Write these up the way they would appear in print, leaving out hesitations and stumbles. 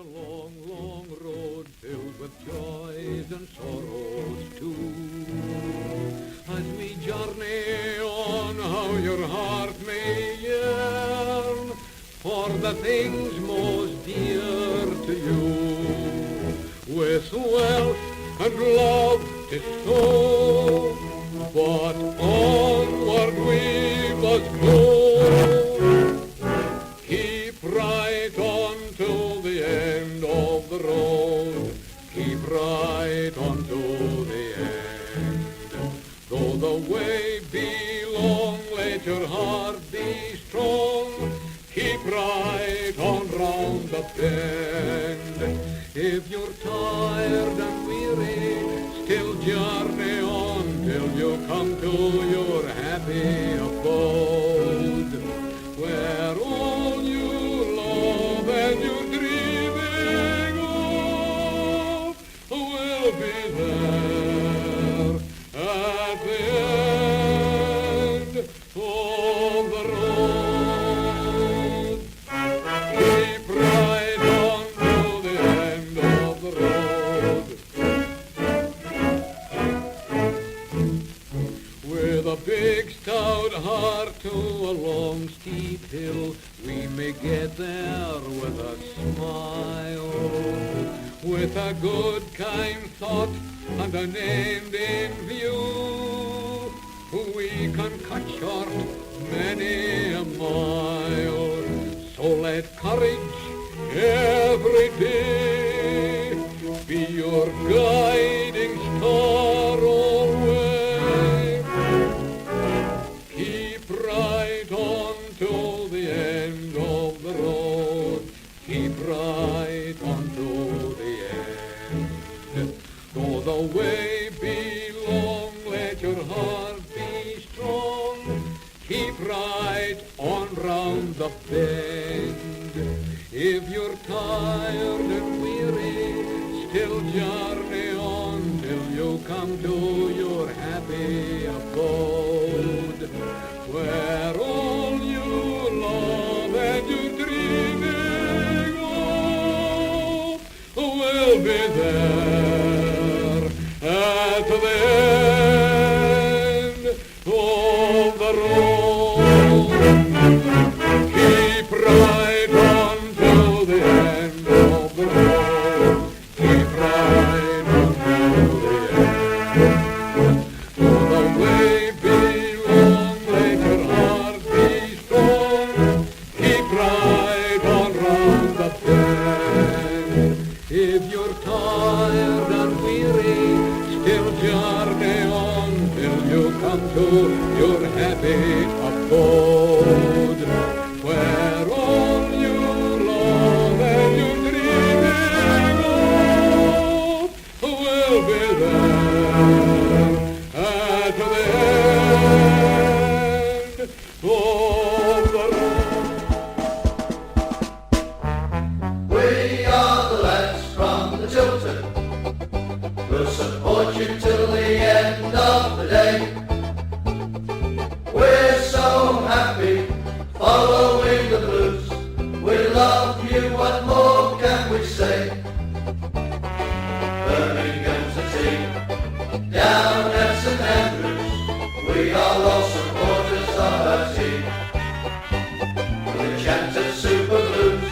a long, long road filled with joys and sorrows too. As we journey on, how your heart may yearn for the things most dear to you. With wealth and love to show, but onward we must go. Keep right on till the end of the road. Keep right on to the end. Though the way be long, let your heart be strong. Keep right on round the bend. If you're tired and weary, still journey on till you come to your happy abode, where all you love and you're dreaming of will be there at the end of the road. Keep right on to the end of the road. With a big stout heart to a long steep hill, we may get there with a smile, with a good kind thought and an end in view. We can cut short many a mile, so let courage every day be your guiding star always. Keep right on till the end of the road. Keep right on to the end. Though the way be long, let your heart be strong. Keep right on round the bend. If you're tired and weary, still journey on till you come to your happy abode, where all you love and you're dreaming of will be there at the end of the road. Keep right on to the end of the road. Keep right on to the end. Though the way be long, let your heart be strong. Keep right on round the bend. If you're tired and weary, still journey on till you come to your happy abode, where all you love and you're dreaming of will be there at the end of the road. We are the lads from the Tilton. We'll support you till the end of the day. We're so happy following the blues. We love you, what more can we say? Birmingham's the team, down at St Andrews. We are all supporters of our team. We chant the Super Blues,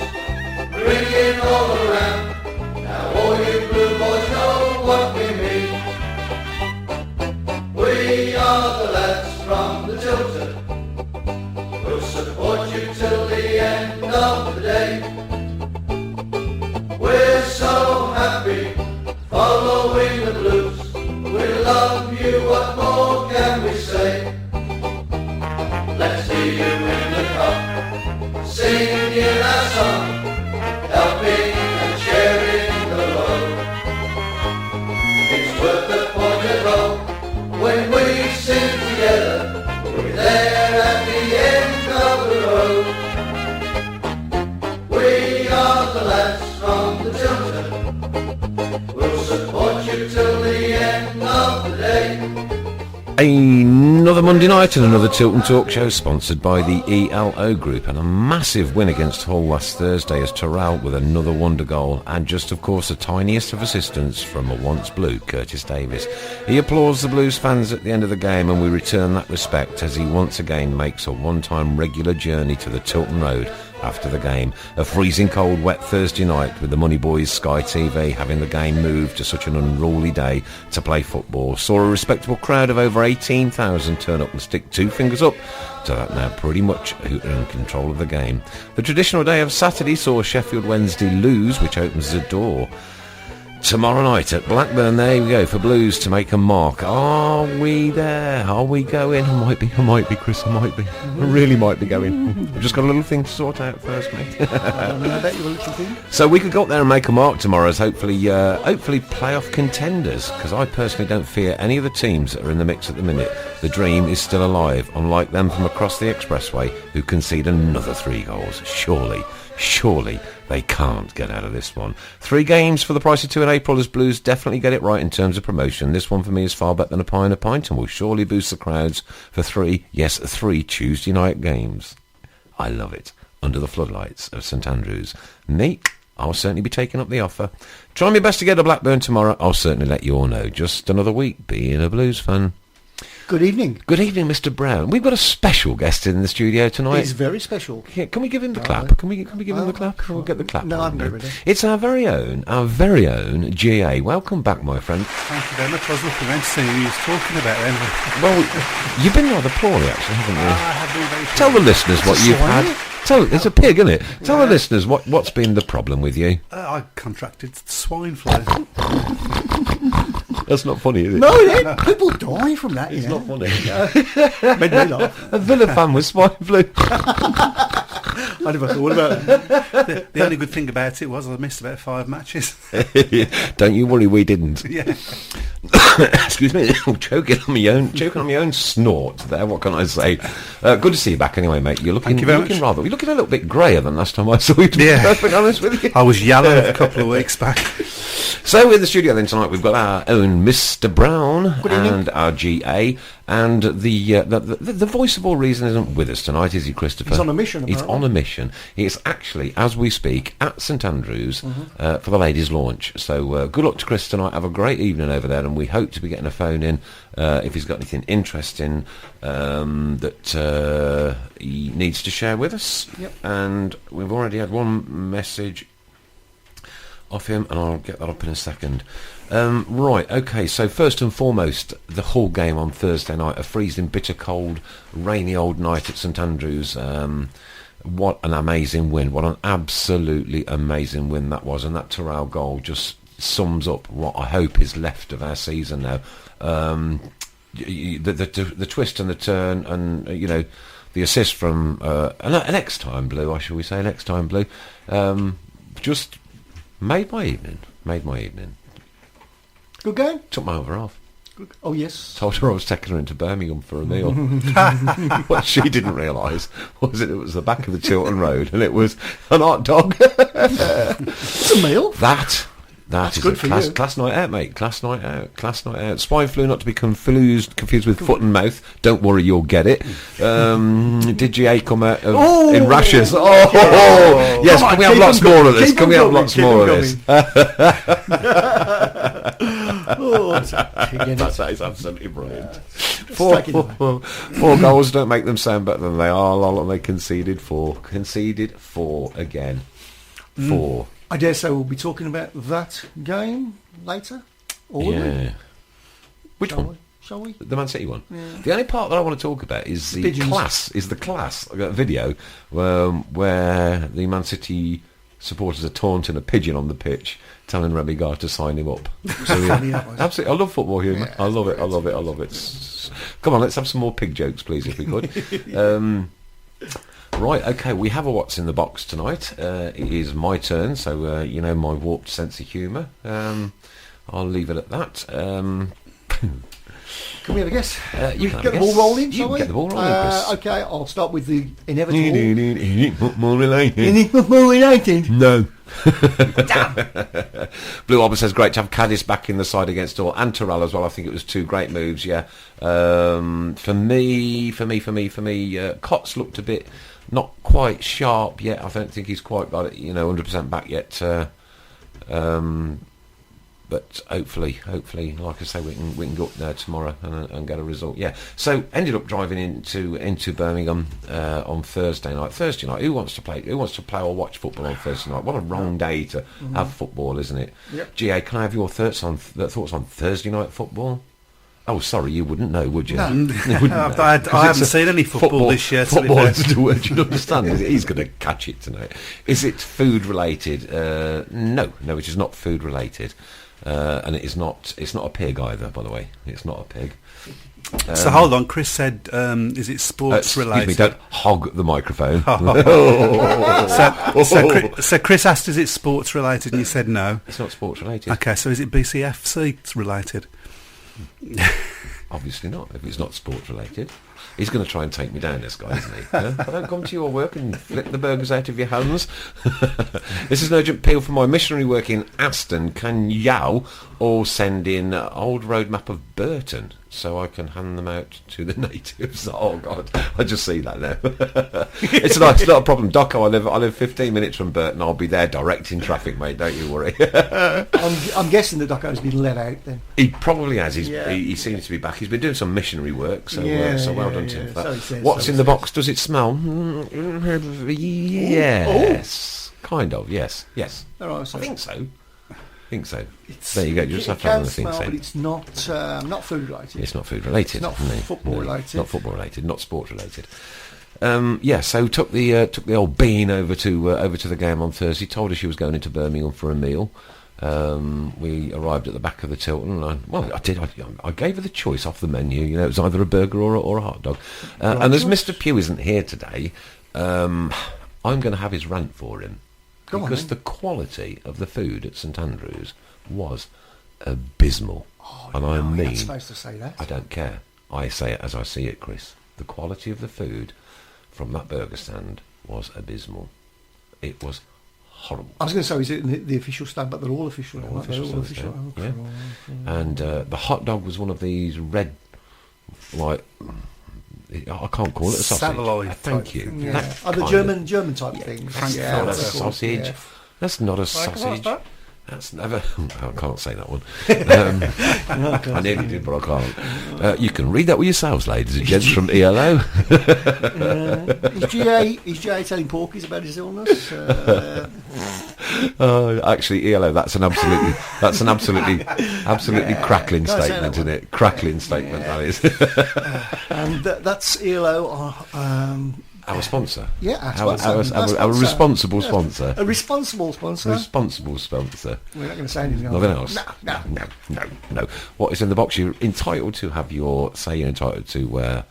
ringing all around. Now all you blue boys know what we mean. We are the lads from the Tilton. We'll support you till the end of the day. We're so happy following the blues. We love you, what more can we say? Let's hear you in the car, singing in our song, helping and sharing the load. It's worth the pointed roll when we sing together. We're there at the end of the road. We are the lads from the Tilton. We'll support you till the end of the day. Ain't Another Monday night and another Tilton Talk show sponsored by the ELO Group, and a massive win against Hull last Thursday as Terrell with another wonder goal, and just of course the tiniest of assistance from a once blue Curtis Davis. He applauds the Blues fans at the end of the game, and we return that respect as he once again makes a one-time regular journey to the Tilton Road after the game. A freezing cold wet Thursday night with the Money Boys Sky TV having the game moved to such an unruly day to play football saw a respectable crowd of over 18,000 turn up and stick two fingers up to that now pretty much who are in control of the game. The traditional day of Saturday saw Sheffield Wednesday lose, which opens the door tomorrow night at Blackburn. There we go for Blues to make a mark. Are we there? Are we going? I might be, Chris. I might be. I really might be going. I've just got a little thing to sort out first, mate. I bet you a little thing. So we could go up there and make a mark tomorrow as hopefully playoff contenders, because I personally don't fear any of the teams that are in the mix at the minute. The dream is still alive, unlike them from across the expressway who concede another 3 goals. Surely they can't get out of this one. 3 games for the price of 2 in April as Blues definitely get it right in terms of promotion. This one for me is far better than a pie and a pint and will surely boost the crowds for 3 Tuesday night games. I love it. Under the floodlights of St Andrews. Me, I'll certainly be taking up the offer. Try my best to get to Blackburn tomorrow. I'll certainly let you all know. Just another week being a Blues fan. Good evening. Good evening, Mr. Browne. We've got a special guest in the studio tonight. It's very special. Yeah, can we give him the clap? Can we give him the clap? We'll get the clap. No, I'm not ready. It's our very own GA. Welcome back, my friend. Thank you very much. I was looking around to see who he was talking about then. Well, you've been rather poorly, actually, haven't you? I have been very Tell the listeners what you've swine, had. It's a pig, isn't it? Tell the listeners what's been the problem with you. I contracted swine flu. That's not funny, is it? No, people die from that. It's not funny. Made me laugh. A Villa fan with swine flu. I never thought about it. The only good thing about it was I missed about 5 matches. Don't you worry, we didn't. Yeah. Excuse me, choking on my own snort there. What can I say? Good to see you back anyway, mate. You're looking, Thank you very much. You're looking a little bit greyer than last time I saw you, to be perfectly honest with you. I was yellow a couple of weeks back. So in the studio then tonight we've got our own Mr. Browne and our GA, and the voice of all reason isn't with us tonight, is he, Christopher? He's on a mission, He's apparently. on a mission. He is actually, as we speak, at St Andrews for the ladies' launch. So good luck to Chris tonight. Have a great evening over there, and we hope to be getting a phone in if he's got anything interesting that he needs to share with us. Yep. And we've already had one message off him, and I'll get that up in a second. Right, okay, so first and foremost, the Hull game on Thursday night, a freezing, bitter cold, rainy old night at St Andrews. What an amazing win. What an absolutely amazing win that was. And that Terrell goal just sums up what I hope is left of our season now. The twist and the turn and, the assist from an ex-time Blue, shall we say, an ex-time Blue, just made my evening. Good game. Took my over off. Oh, yes. Told her I was taking her into Birmingham for a meal. What she didn't realise was that it was the back of the Tilton Road and it was an hot dog. It's a meal. That's is good a for class, you. class night out, mate. Class night out. Swine flu, not to be confused with foot and mouth. Don't worry, you'll get it. Did GA come out in rashes? Yes, can we have lots more of this? Can we have lots more of this? That is absolutely brilliant. Four goals don't make them sound better than they are. Lol, and they conceded four again. 4. I dare say we'll be talking about that game later. Or will we? Which one? Shall we? The Man City one. Yeah. The only part that I want to talk about is the Pigeons. class. I got a video where the Man City supporters are taunting a pigeon on the pitch, telling Remy Gard to sign him up. So, absolutely, I love football humour. Yeah, I love it. Come on, let's have some more pig jokes, please, if we could. Right, okay, we have a What's in the Box tonight. It is my turn, so my warped sense of humour. I'll leave it at that. Can we have a guess? You can Get the ball rolling, shall we? Get the ball rolling, Chris. Okay, I'll start with the inevitable. More related. Any football related? No. Blue Albert says great to have Cadiz back in the side against all, and Terrell as well. I think it was two great moves. Yeah. For me, Cots looked a bit not quite sharp yet. I don't think he's quite got it, 100% back yet. But hopefully, like I say, we can go up there tomorrow and get a result. Yeah. So ended up driving into Birmingham on Thursday night. Who wants to play or watch football on Thursday night? What a wrong day to have football, isn't it? Yep. GA, can I have your thoughts on Thursday night football? Oh, sorry, you wouldn't know, would you? No. You wouldn't know, I haven't seen any football this year. Football is the word you understand. He's going to catch it tonight. Is it food related? No, it is not food related. And it's not a pig either, by the way. It's not a pig. So hold on, Chris said, is it sports related? Excuse me, don't hog the microphone. So Chris asked, is it sports related, and you said no. It's not sports related. Okay, so is it BCFC related? Obviously not, if it's not sports related. He's going to try and take me down, this guy, isn't he? If I don't come to your work and flip the burgers out of your hands. This is an urgent appeal for my missionary work in Aston. Can y'all all send in old road map of Burton so I can hand them out to the natives? Oh, God, I just see that now. It's not a problem. Doco, I live 15 minutes from Burton. I'll be there directing traffic, mate, don't you worry. I'm guessing that Doco's been let out then. He probably has. He seems to be back. He's been doing some missionary work, so well done to him for that. What's in the box? Does it smell? Yes. Kind of, yes. All right, so I think so. There you go. You just have to have another thing. But it's not food related. It's not food related. It's not football related. Not football related. Not sports related. So took the old bean over to the game on Thursday. Told her she was going into Birmingham for a meal. We arrived at the back of the Tilton, and I gave her the choice off the menu. It was either a burger or a hot dog. And as Mr. Pugh isn't here today, I'm going to have his rant for him. Because the quality of the food at St Andrews was abysmal. And I mean, you're not supposed to say that. I don't care. I say it as I see it, Chris. The quality of the food from that burger stand was abysmal. It was horrible. I was going to say, is it the official stand? But they're all official. All official. Yeah. And the hot dog was one of these red, like, I can't call it a sausage. Satellite. Thank you. Yeah. The German type things. That's not a sausage. Yeah. That's not a sausage. That's never. I can't say that one. I nearly did, but I can't. You can read that with yourselves, ladies and gents, from ELO. Is GA telling Porkies about his illness? Actually, ELO. That's an absolutely crackling statement, isn't it? Crackling statement, that is. And that's ELO. Our sponsor. Yeah, our responsible sponsor. A responsible sponsor. Responsible sponsor. We're not going to say anything. Nothing else. No. What is in the box? You're entitled to have your say. You're entitled to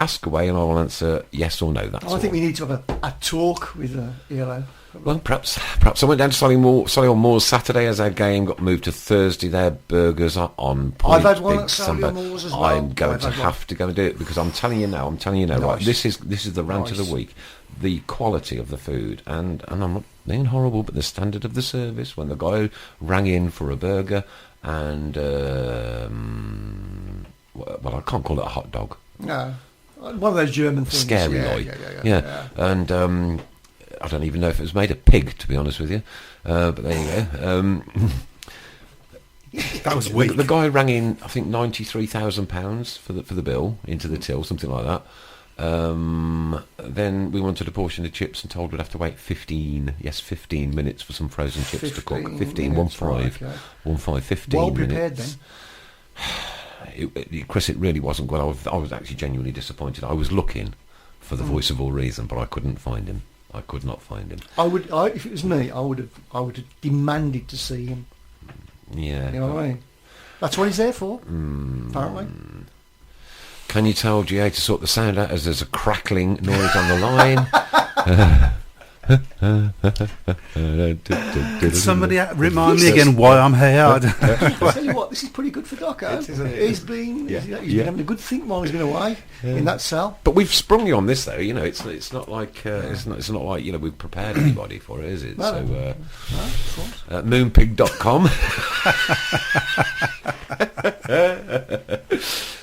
ask away, and I will answer yes or no. That's all. I think we need to have a talk with ELO. Well, perhaps I went down to Solihull Moors Saturday as our game got moved to Thursday. Their burgers are on point. I've had one at Solihull Moors as well. I'm going to have to go and do it because I'm telling you now. Nice. Right, this is the rant of the week. The quality of the food, and I'm not being horrible, but the standard of the service when the guy rang in for a burger and well, I can't call it a hot dog. No, one of those German things. Scary yeah. And I don't even know if it was made of pig, to be honest with you. But there you go. That was weak. The guy rang in, I think, £93,000 for the bill into the till, something like that. Then we wanted a portion of chips and told we'd have to wait 15 minutes for some frozen chips to cook. 15 minutes. Well prepared minutes. Chris, it really wasn't good. I was actually genuinely disappointed. I was looking for the voice of all reason, but I couldn't find him. I could not find him. If it was me, I would have demanded to see him. Yeah. You know what I mean? That's what he's there for, apparently. Can you tell GA to sort the sound out as there's a crackling noise on the line? Could somebody remind me again why I'm here? I'll tell you what, this is pretty good for Doco. He's been having a good think while he's been away in that cell. But we've sprung you on this though. You know, it's not like it's not like we've prepared anybody for it, is it? No, So no, of course. moonpig.com.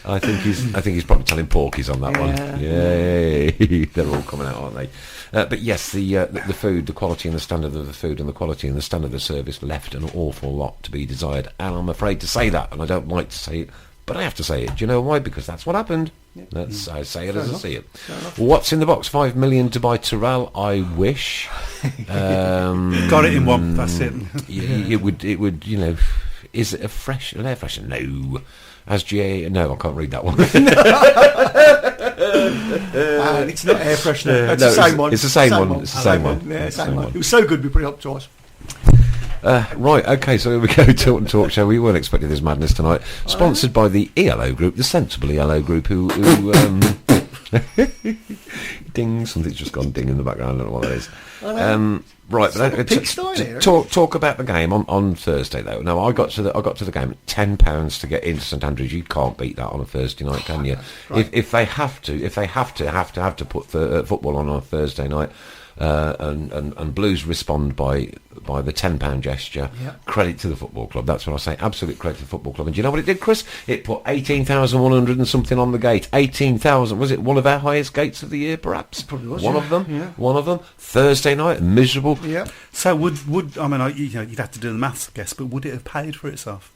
I think he's probably telling porkies on that one. Yay! They're all coming out, aren't they? But yes, the food, the quality and the standard of the food, and the quality and the standard of the service left an awful lot to be desired. And I'm afraid to say that, and I don't like to say it, but I have to say it. Do you know why? Because that's what happened. I say it as I see it. What's in the box? 5 million to buy Terrell. I wish. Got it in one. That's it. It would. Is it an air freshener? No. No, I can't read that one. It's not air freshener. It's No, the same one. It's the same one. It's the same one. Yeah, same one. It was so good we put it up twice. Right, okay, so here we go. Tilton Talk Show. We weren't expecting this madness tonight. Sponsored by the ELO Group, the sensible ELO Group, who ding, something's just gone ding in the background. I don't know what it is. Right, but talk about the game on Thursday though. Now I got to the game at £10 to get into St Andrews. You can't beat that on a Thursday night, can you? Right. If they have to put football on a Thursday night, and Blues respond by the £10 gesture. Yep. Credit to the football club. That's what I say. Absolute credit to the football club. And do you know what it did, Chris? It put 18,100 and something on the gate. 18,000. Was it one of our highest gates of the year, perhaps? Probably was. One of them. Yeah. One of them. Thursday night, miserable. Yeah. So would you'd have to do the maths, I guess, but would it have paid for itself?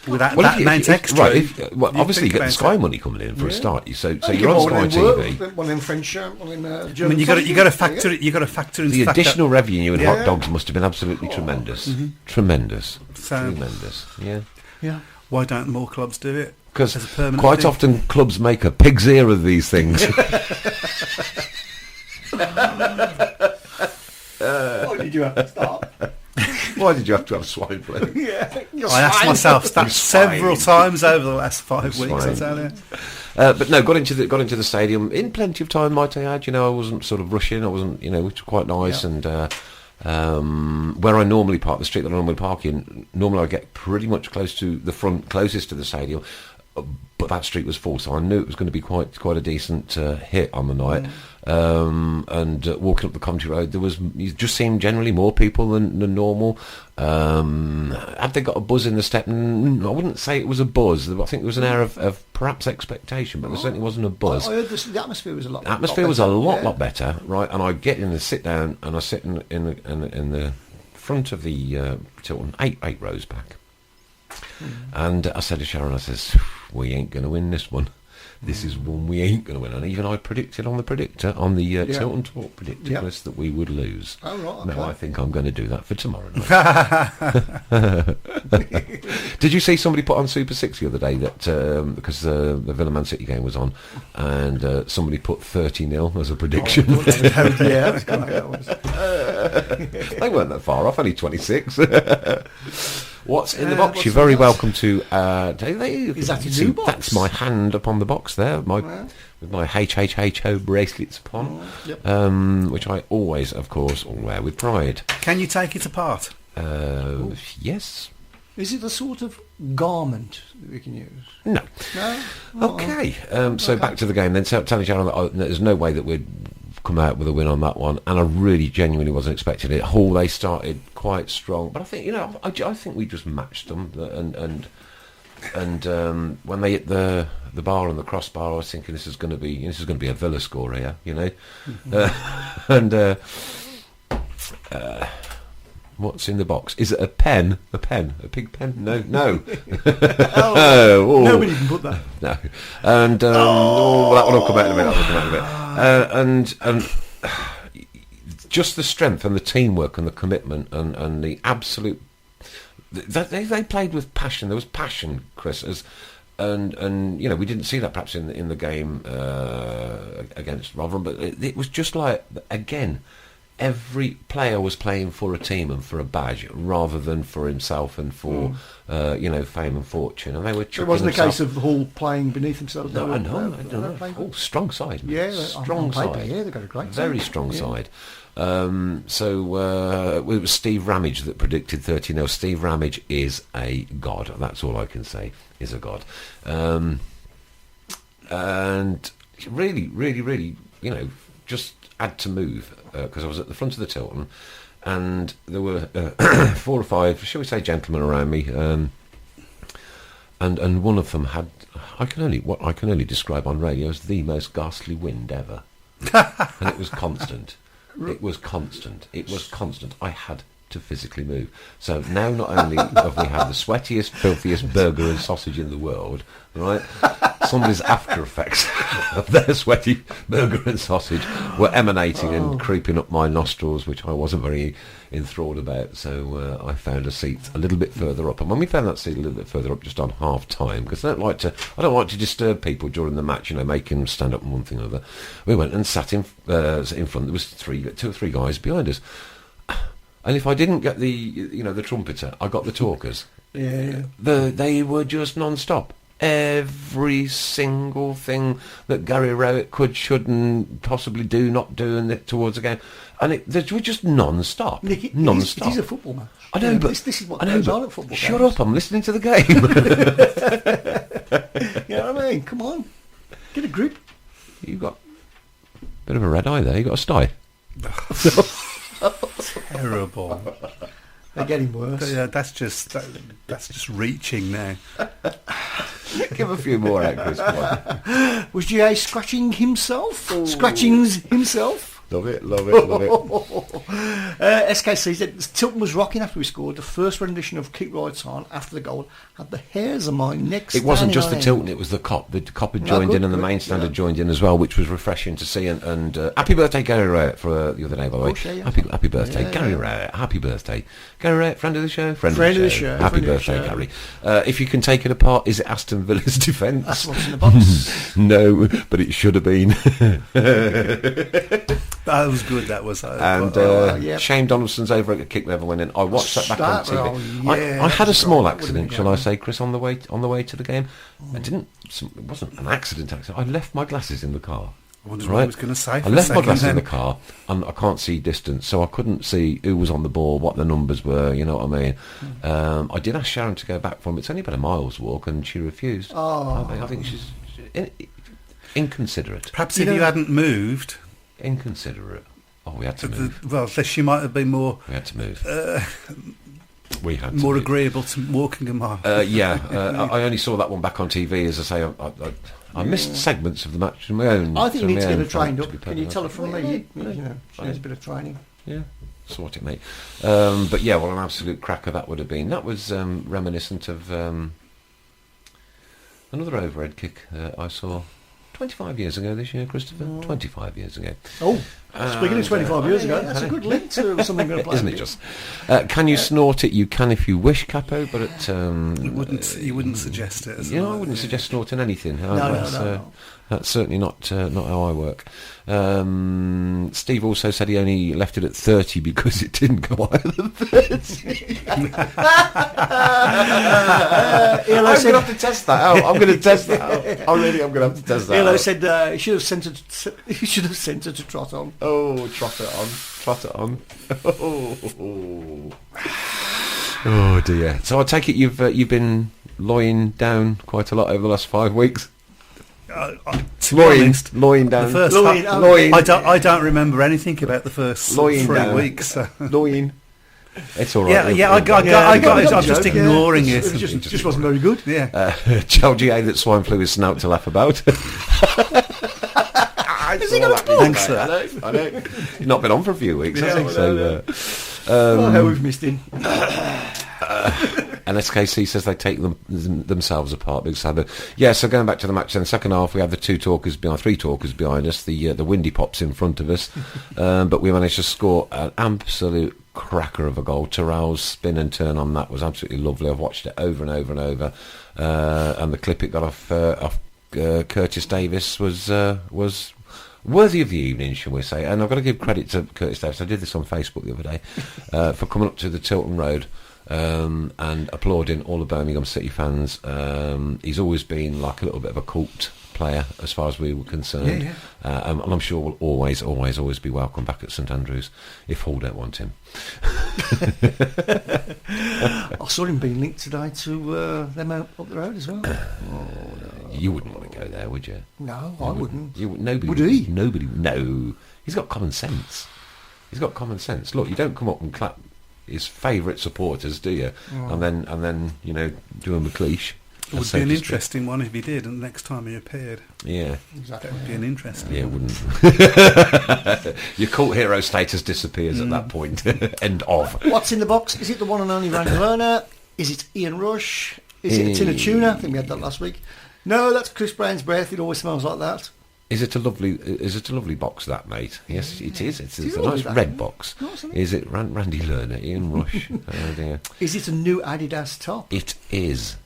With that amount extra, right? Obviously, you get the Sky money coming in for a start. So you're on Sky TV. One in French, one in German. I mean, you got to factor it. You got to factor in the additional revenue and hot dogs must have been absolutely tremendous. Mm-hmm. Tremendous. Yeah. Why don't more clubs do it? Because quite often clubs make a pig's ear of these things. Why did you have to start? Why did you have to have swine flu? I asked myself that several times over the last 5 weeks. I tell you. But no, got into the stadium in plenty of time, might I add. I wasn't sort of rushing. I wasn't, which was quite nice. And where I normally park, the street that I normally park in, normally I get pretty much close to the front, closest to the stadium. But that street was full, so I knew it was going to be quite a decent hit on the night. And walking up the country road, you just seemed generally more people than normal. Have they got a buzz in the step? I wouldn't say it was a buzz. I think there was an air of perhaps expectation, but there certainly wasn't a buzz. I heard the atmosphere was a lot. Atmosphere was a lot better, right? And I get in and sit down, and I sit in the front of the Tilton, eight rows back. And I said to Sharon, I says, we ain't going to win this one. This is one we ain't going to win. And even I predicted on the predictor, on the Tilton Talk predictor list, that we would lose. Oh, right, okay. Now I think I'm going to do that for tomorrow night. Did you see somebody put on Super 6 the other day that, because the Villa Man City game was on, and somebody put 30-0 as a prediction? That's kind of how it was. They weren't that far off, only 26. What's in the box? You're very welcome to. Is that a new box? That's my hand upon the box there, with my HHHO bracelets upon, which I always, of course, wear with pride. Can you take it apart? Yes. Is it a sort of garment that we can use? No. Okay. So back to the game then. Telling Sharon that there's no way that we'd come out with a win on that one, and I really genuinely wasn't expecting it. Hull, they started quite strong, but I think I think we just matched them, and when they hit the bar and the crossbar, I was thinking this is going to be a Villa score here, what's in the box? Is it a pen? A pig pen? No. Nobody can put that. No. And that one will come out in a minute. And just the strength and the teamwork and the commitment and the absolute. They played with passion. There was passion, Chris, and we didn't see that perhaps in the game against Rotherham, but it was just like, again, every player was playing for a team and for a badge rather than for himself and for fame and fortune. And they were. It wasn't a case of Hull playing beneath themselves. No. Strong side. Yeah, strong side. Yeah, they've got a great very team. strong side. It was Steve Ramage that predicted 30-0. Steve Ramage is a god. That's all I can say. Is a god. And really, really, really, just had to move because I was at the front of the Tilton, and there were 4 or 5, shall we say, gentlemen around me, and one of them had what I can only describe on radio as the most ghastly wind ever, and it was constant. It was constant. I had to physically move. So now not only have we had the sweatiest, filthiest burger and sausage in the world, right? Somebody's after effects of their sweaty burger and sausage were emanating and creeping up my nostrils, which I wasn't very enthralled about. So I found a seat a little bit further up, and when we found that seat a little bit further up, just on half time, because I don't like to disturb people during the match, making them stand up and one thing or other. We went and sat in front. There was 2 or 3 guys behind us. And if I didn't get the trumpeter, I got the talkers. Yeah. They were just non-stop. Every single thing that Gary Rowett could, should, and possibly do, not do, and towards the game, and they were just non-stop. Nick, non-stop. It is a football match. I know, but this is what goes on at football. Shut games. up! I'm listening to the game. You know what I mean? Come on, get a grip. You got a bit of a red eye there. You got a sty. Terrible. They're getting worse. Yeah, that's just reaching now. Give a few more out, Chris. Come on. Was GA scratching himself? Scratchings himself? Love it. SKC said Tilton was rocking after we scored. The first rendition of Keep Lights On after the goal had the hairs on my neck. It wasn't just the standing Tilton, it was the Cop. The Cop had joined good, in, and the good, main stand yeah. had joined in as well, which was refreshing to see. And happy birthday, Gary Rowett, for the other day, by the way. course, yeah. Happy birthday, Yeah. Gary Rowett. Happy birthday. Gary Rowett, friend of the show? Friend of the show. Happy Friend of the birthday, show. Gary. If you can take it apart, is it Aston Villa's defence? That's what's in the box. No, but it should have been. That was good. That was. And yeah. Shane Donaldson's over at Kick Never Winning. I watched that back on TV. Yeah, I had a small that would've accident, been shall I good. say, Chris, on the way to the game. It wasn't an accident. I left my glasses in the car. I wondered what I was going to say. I left my glasses in the car, and I can't see distance, so I couldn't see who was on the ball, what the numbers were. You know what I mean? I did ask Sharon to go back for them. It's only about a mile's walk, and she refused. I think she's inconsiderate. Perhaps if you hadn't moved. Inconsiderate. Oh, we had to move. Well, she might have been more. We had to move. We had to more move. agreeable to walking a mile. I only saw that one back on TV. As I say, I missed segments of the match from my own. I think from you need to my get own her trained to up. be Can you perfectly tell her from me? Yeah. She needs a bit of training. Yeah, sort it, mate. But yeah, what an absolute cracker that would have been. That was reminiscent of another overhead kick I saw 25 years ago this year, Christopher. 25 years ago. Oh, speaking of 25 years ago, yeah, that's a good link to something going to play. Isn't it just? Can you snort it? You can if you wish, Capo, but You wouldn't suggest it. I wouldn't suggest snorting anything. No. That's certainly not how I work. Steve also said he only left it at 30 because it didn't go higher than 30. I'm going to have to test that out. I'm going to test that out. I really am going to have to test that Elo out. said he should have sent her to trot on. Oh, trot it on. Oh dear. So I take it you've been lying down quite a lot over the last 5 weeks. To be honest, Lying down. the first Lying. I don't remember anything about the first Lying 3 down. weeks. So. Lying. It's all right. I got it. I'm just ignoring it. It just wasn't very good. Yeah. Tell GA that swine flu is snout to laugh about. Thanks, sir. I know. He's not been on for a few weeks, has he? How we've missed him. And SKC says they take themselves apart. Big Sabbath. Yeah, so going back to the match then, second half, we have the three talkers behind us, the windy pops in front of us, but we managed to score an absolute cracker of a goal. Terrell's spin and turn on that was absolutely lovely. I've watched it over and over and over, and the clip it got off Curtis Davis was worthy of the evening, shall we say. And I've got to give credit to Curtis Davis. I did this on Facebook the other day, for coming up to the Tilton Road and applauding all the Birmingham City fans. He's always been like a little bit of a cult player as far as we were concerned. And I'm sure will always be welcome back at St Andrews if Hull don't want him. I saw him being linked today to them out up the road as well. You wouldn't want to go there, would you? No, I wouldn't. Nobody Would he? Nobody. No, he's got common sense. He's got common sense. Look, you don't come up and clap his favourite supporters, do you? And then do a McLeish. It would be an interesting one if he did, and the next time he appeared. Yeah, Exactly. That would be an interesting. yeah, it one. wouldn't. Your cult hero status disappears at that point. End of. What's in the box? Is it the one and only Randy Lerner? Is it Ian Rush? Is it a tin of tuna? I think we had that last week. No, that's Chris Brown's breath. It always smells like that. Is it a lovely box, that, mate? Yes, it is. It's a you nice like red that? box. No, isn't it? Is it Randy Lerner, Ian Rush? Oh dear. Is it a new Adidas top? It is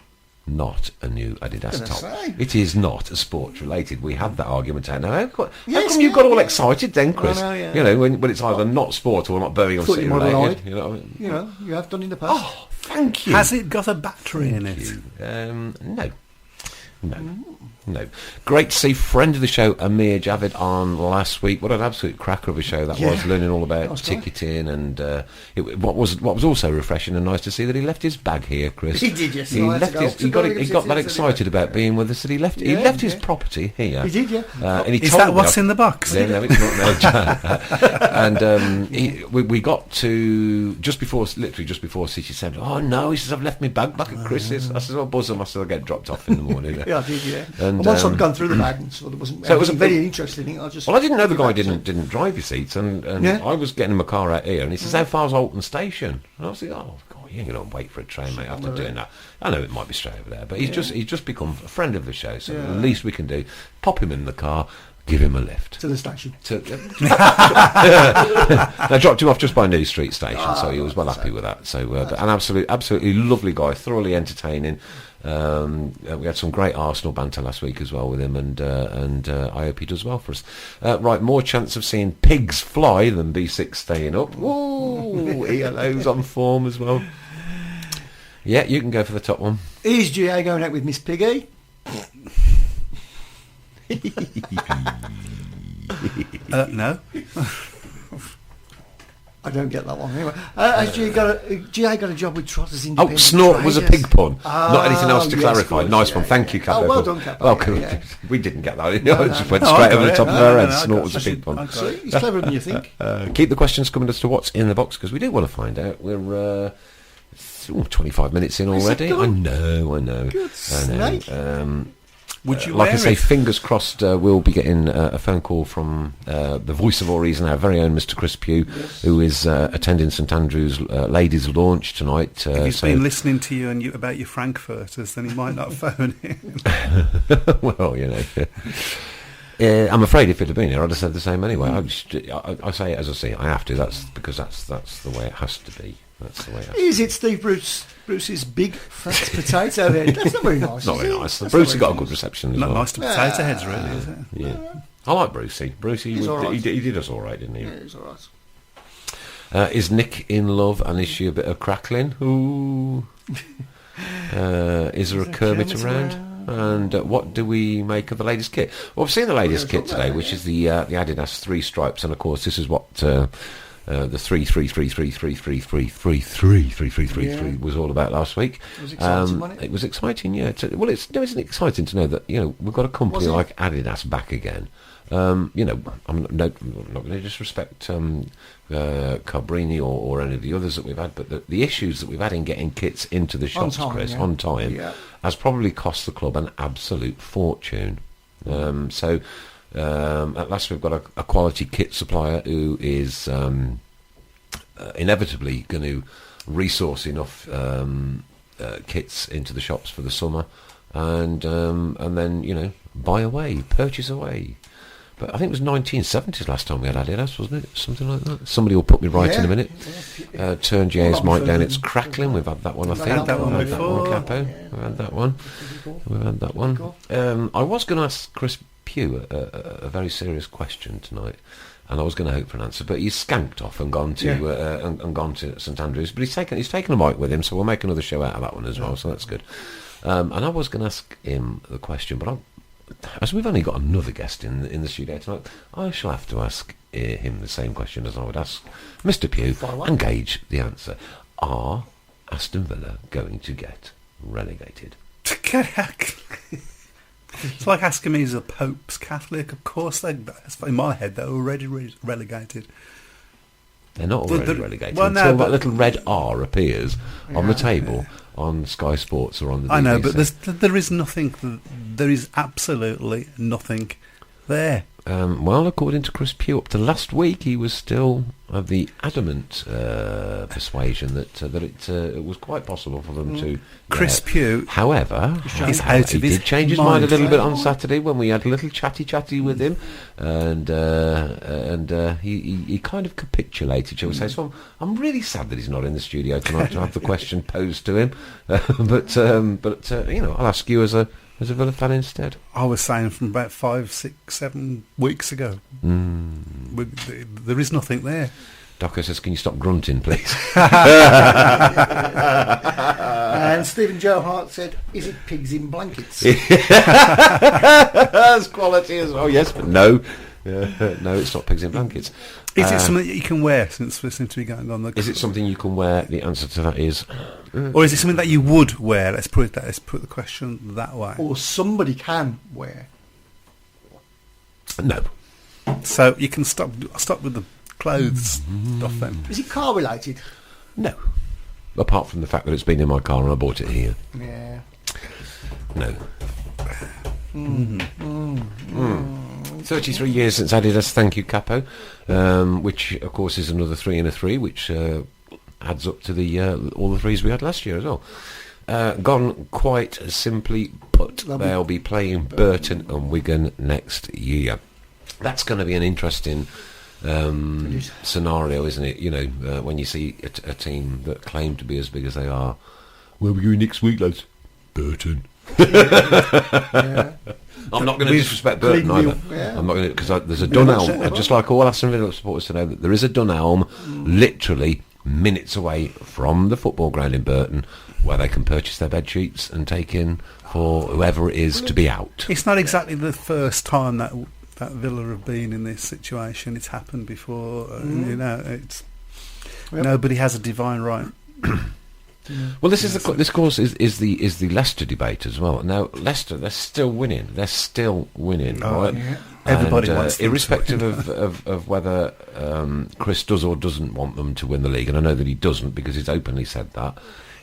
not a new Adidas Gonna top. say. It is not a sports related. We had that argument out. Now, how come Yes, you got yeah, all yeah. excited then, Chris? I know, yeah. You know, when it's either not sport or not Birmingham Thought City you might have related. lied. You know what I mean? You know, you have done in the past. Oh, thank you. Has it got a battery in it? No. Great to see friend of the show Amir Javid on last week. What an absolute cracker of a show that was, learning all That about was great. ticketing, and what was also refreshing and nice to see that he left his bag here, Chris. He did, yes. He I had to left go his. up He to got Birmingham that City and excited about being with us that he left. He Yeah, left his yeah. property here. He did, yeah. And he Is told that me what's in the box? No, it's not. No. And we got to just before City said, "Oh no," he says, "I've left my bag back at Chris's." I said, "Oh, buzz him." I said, "I'll get dropped off in the morning." Yeah, I did, yeah. And, And once um, I'd gone through the bag, and so there wasn't. So it was a very big- interesting. I just. Well, I didn't know the guy didn't drive your seats, and Yeah. I was getting my car out here, and he says, "How far's Alton Station?" And I was like, "Oh God, you ain't going to wait for a train, mate, after doing that." I know it might be straight over there, but he's just become a friend of the show, so the least we can do, pop him in the car, give him a lift. To the station. I dropped him off just by New Street Station, so he was well happy with that. So, but an absolutely lovely guy, thoroughly entertaining. We had some great Arsenal banter last week as well with him, and I hope he does well for us. Right, more chance of seeing pigs fly than B6 staying up. Ooh, ELO's on form as well. Yeah, you can go for the top one. Is GA going out with Miss Piggy? No. I don't get that one anyway. Has GA got a job with Trotters Oh, Independent snort was a Traders? pig pun. Not anything else to yes, clarify. good, Nice yeah, one. Thank you, yeah. Capo. Oh, well done, Capo. Well, Yeah. we didn't get that. It just no. went No, straight I over got the it. top of No, our no, head. no, I Snort got was a it. pig pun. See, he's cleverer than you think. Keep the questions coming as to what's in the box, because we do want to find out. We're 25 minutes in already. I know. Good snake. Would you Like I wear say, it? fingers crossed, we'll be getting a phone call from the voice of all reason, our very own Mr. Chris Pugh, who is attending St Andrews ladies' launch tonight. If he's been listening to you and about your Frankfurters, then he might not phone in. Well, you know. I'm afraid if it had been here, I'd have said the same anyway. I say it as I see it. I have to. That's because that's the way it has to be. That's the way it has to be. Is it Steve Bruce's big fat potato head? That's not very nice. Not is very it? nice. That's Bruce not has got a very good nice. reception as Not well. nice to potato heads, really, is it? Yeah. I like Brucey. Brucey, He's all right. he did us all right, didn't he? Yeah, it's all right. Is Nick in love, and is she a bit of crackling? Ooh. Is there a Kermit around? And what do we make of the ladies' kit? Well, we've seen the ladies' kit today, which is the Adidas 3 stripes, and of course this is what the 3 was all about last week. It was exciting, wasn't it? It was exciting, yeah. Isn't it exciting to know that we've got a company like Adidas back again. I'm not going to disrespect Cabrini or any of the others that we've had, but the issues that we've had in getting kits into the shops, Chris, on time, has probably cost the club an absolute fortune. So at last we've got a quality kit supplier who is inevitably going to resource enough kits into the shops for the summer, and then buy away, purchase away. But I think it was 1970s last time we had Adidas, wasn't it? Something like that. Somebody will put me right in a minute. Turn GA's mic down. It's crackling. We've had that one, I think. had that one We've had before. Capo. We've had that one. We've had that one. I was going to ask Chris Pugh a very serious question tonight, and I was going to hope for an answer, but he's skanked off and gone to and gone to St Andrews. But he's taken a mic with him, so we'll make another show out of that one as well. So that's good. And I was going to ask him the question, but as we've only got another guest in the studio tonight, I shall have to ask him the same question as I would ask Mr. Pugh and gauge the answer. Are Aston Villa going to get relegated? It's like asking me, is the Pope's Catholic? Of course, in my head, they're already relegated. They're not already relegated well, until no, that little red R appears on the table on Sky Sports or on the BBC. I know, but there is nothing. There is absolutely nothing there. Well, according to Chris Pugh, up to last week, he was still of the adamant persuasion that it was quite possible for them to. Chris Pugh, however, is out of his did change his mind a little bit on Saturday when we had a little chatty with him, and he kind of capitulated, shall we say? So I'm really sad that he's not in the studio tonight to have the question posed to him. But I'll ask you as a Villa fan instead. I was saying from about 5, 6, 7 weeks ago. There is nothing there. Doco says, can you stop grunting, please? And Stephen Joe Hart said, is it pigs in blankets? That's quality as well, yes, but no. No, it's not pigs in blankets. Is it something that you can wear, since we seem to be going on? Is it something you can wear? The answer to that is... or is it something that you would wear? Let's put the question that way. Or somebody can wear? No. So you can stop with the clothes stuff then. Is it car related? No. Apart from the fact that it's been in my car and I bought it here. Yeah. No. 33 years since Adidas Thank You Capo, which of course is another 3 in a 3, which adds up to the all the threes we had last year as well. Gone quite simply put. They'll be playing Burton and Wigan next year. That's going to be an interesting scenario, isn't it? You know, when you see a team that claim to be as big as they are. Where are we going next week, lads? Burton. Yeah. I'm not going to disrespect Burton either. Yeah. I'm not going to, because there's a Dunelm. Just like all Aston Villa supporters to know that there is a Dunelm, literally minutes away from the football ground in Burton, where they can purchase their bed sheets and take in for whoever it is to be out. It's not exactly the first time that Villa have been in this situation. It's happened before. You know, it's nobody has a divine right. Well, this course is the Leicester debate as well. Now, Leicester, they're still winning. Right? Yeah. Everybody wants them irrespective to win. of whether Chris does or doesn't want them to win the league, and I know that he doesn't because he's openly said that,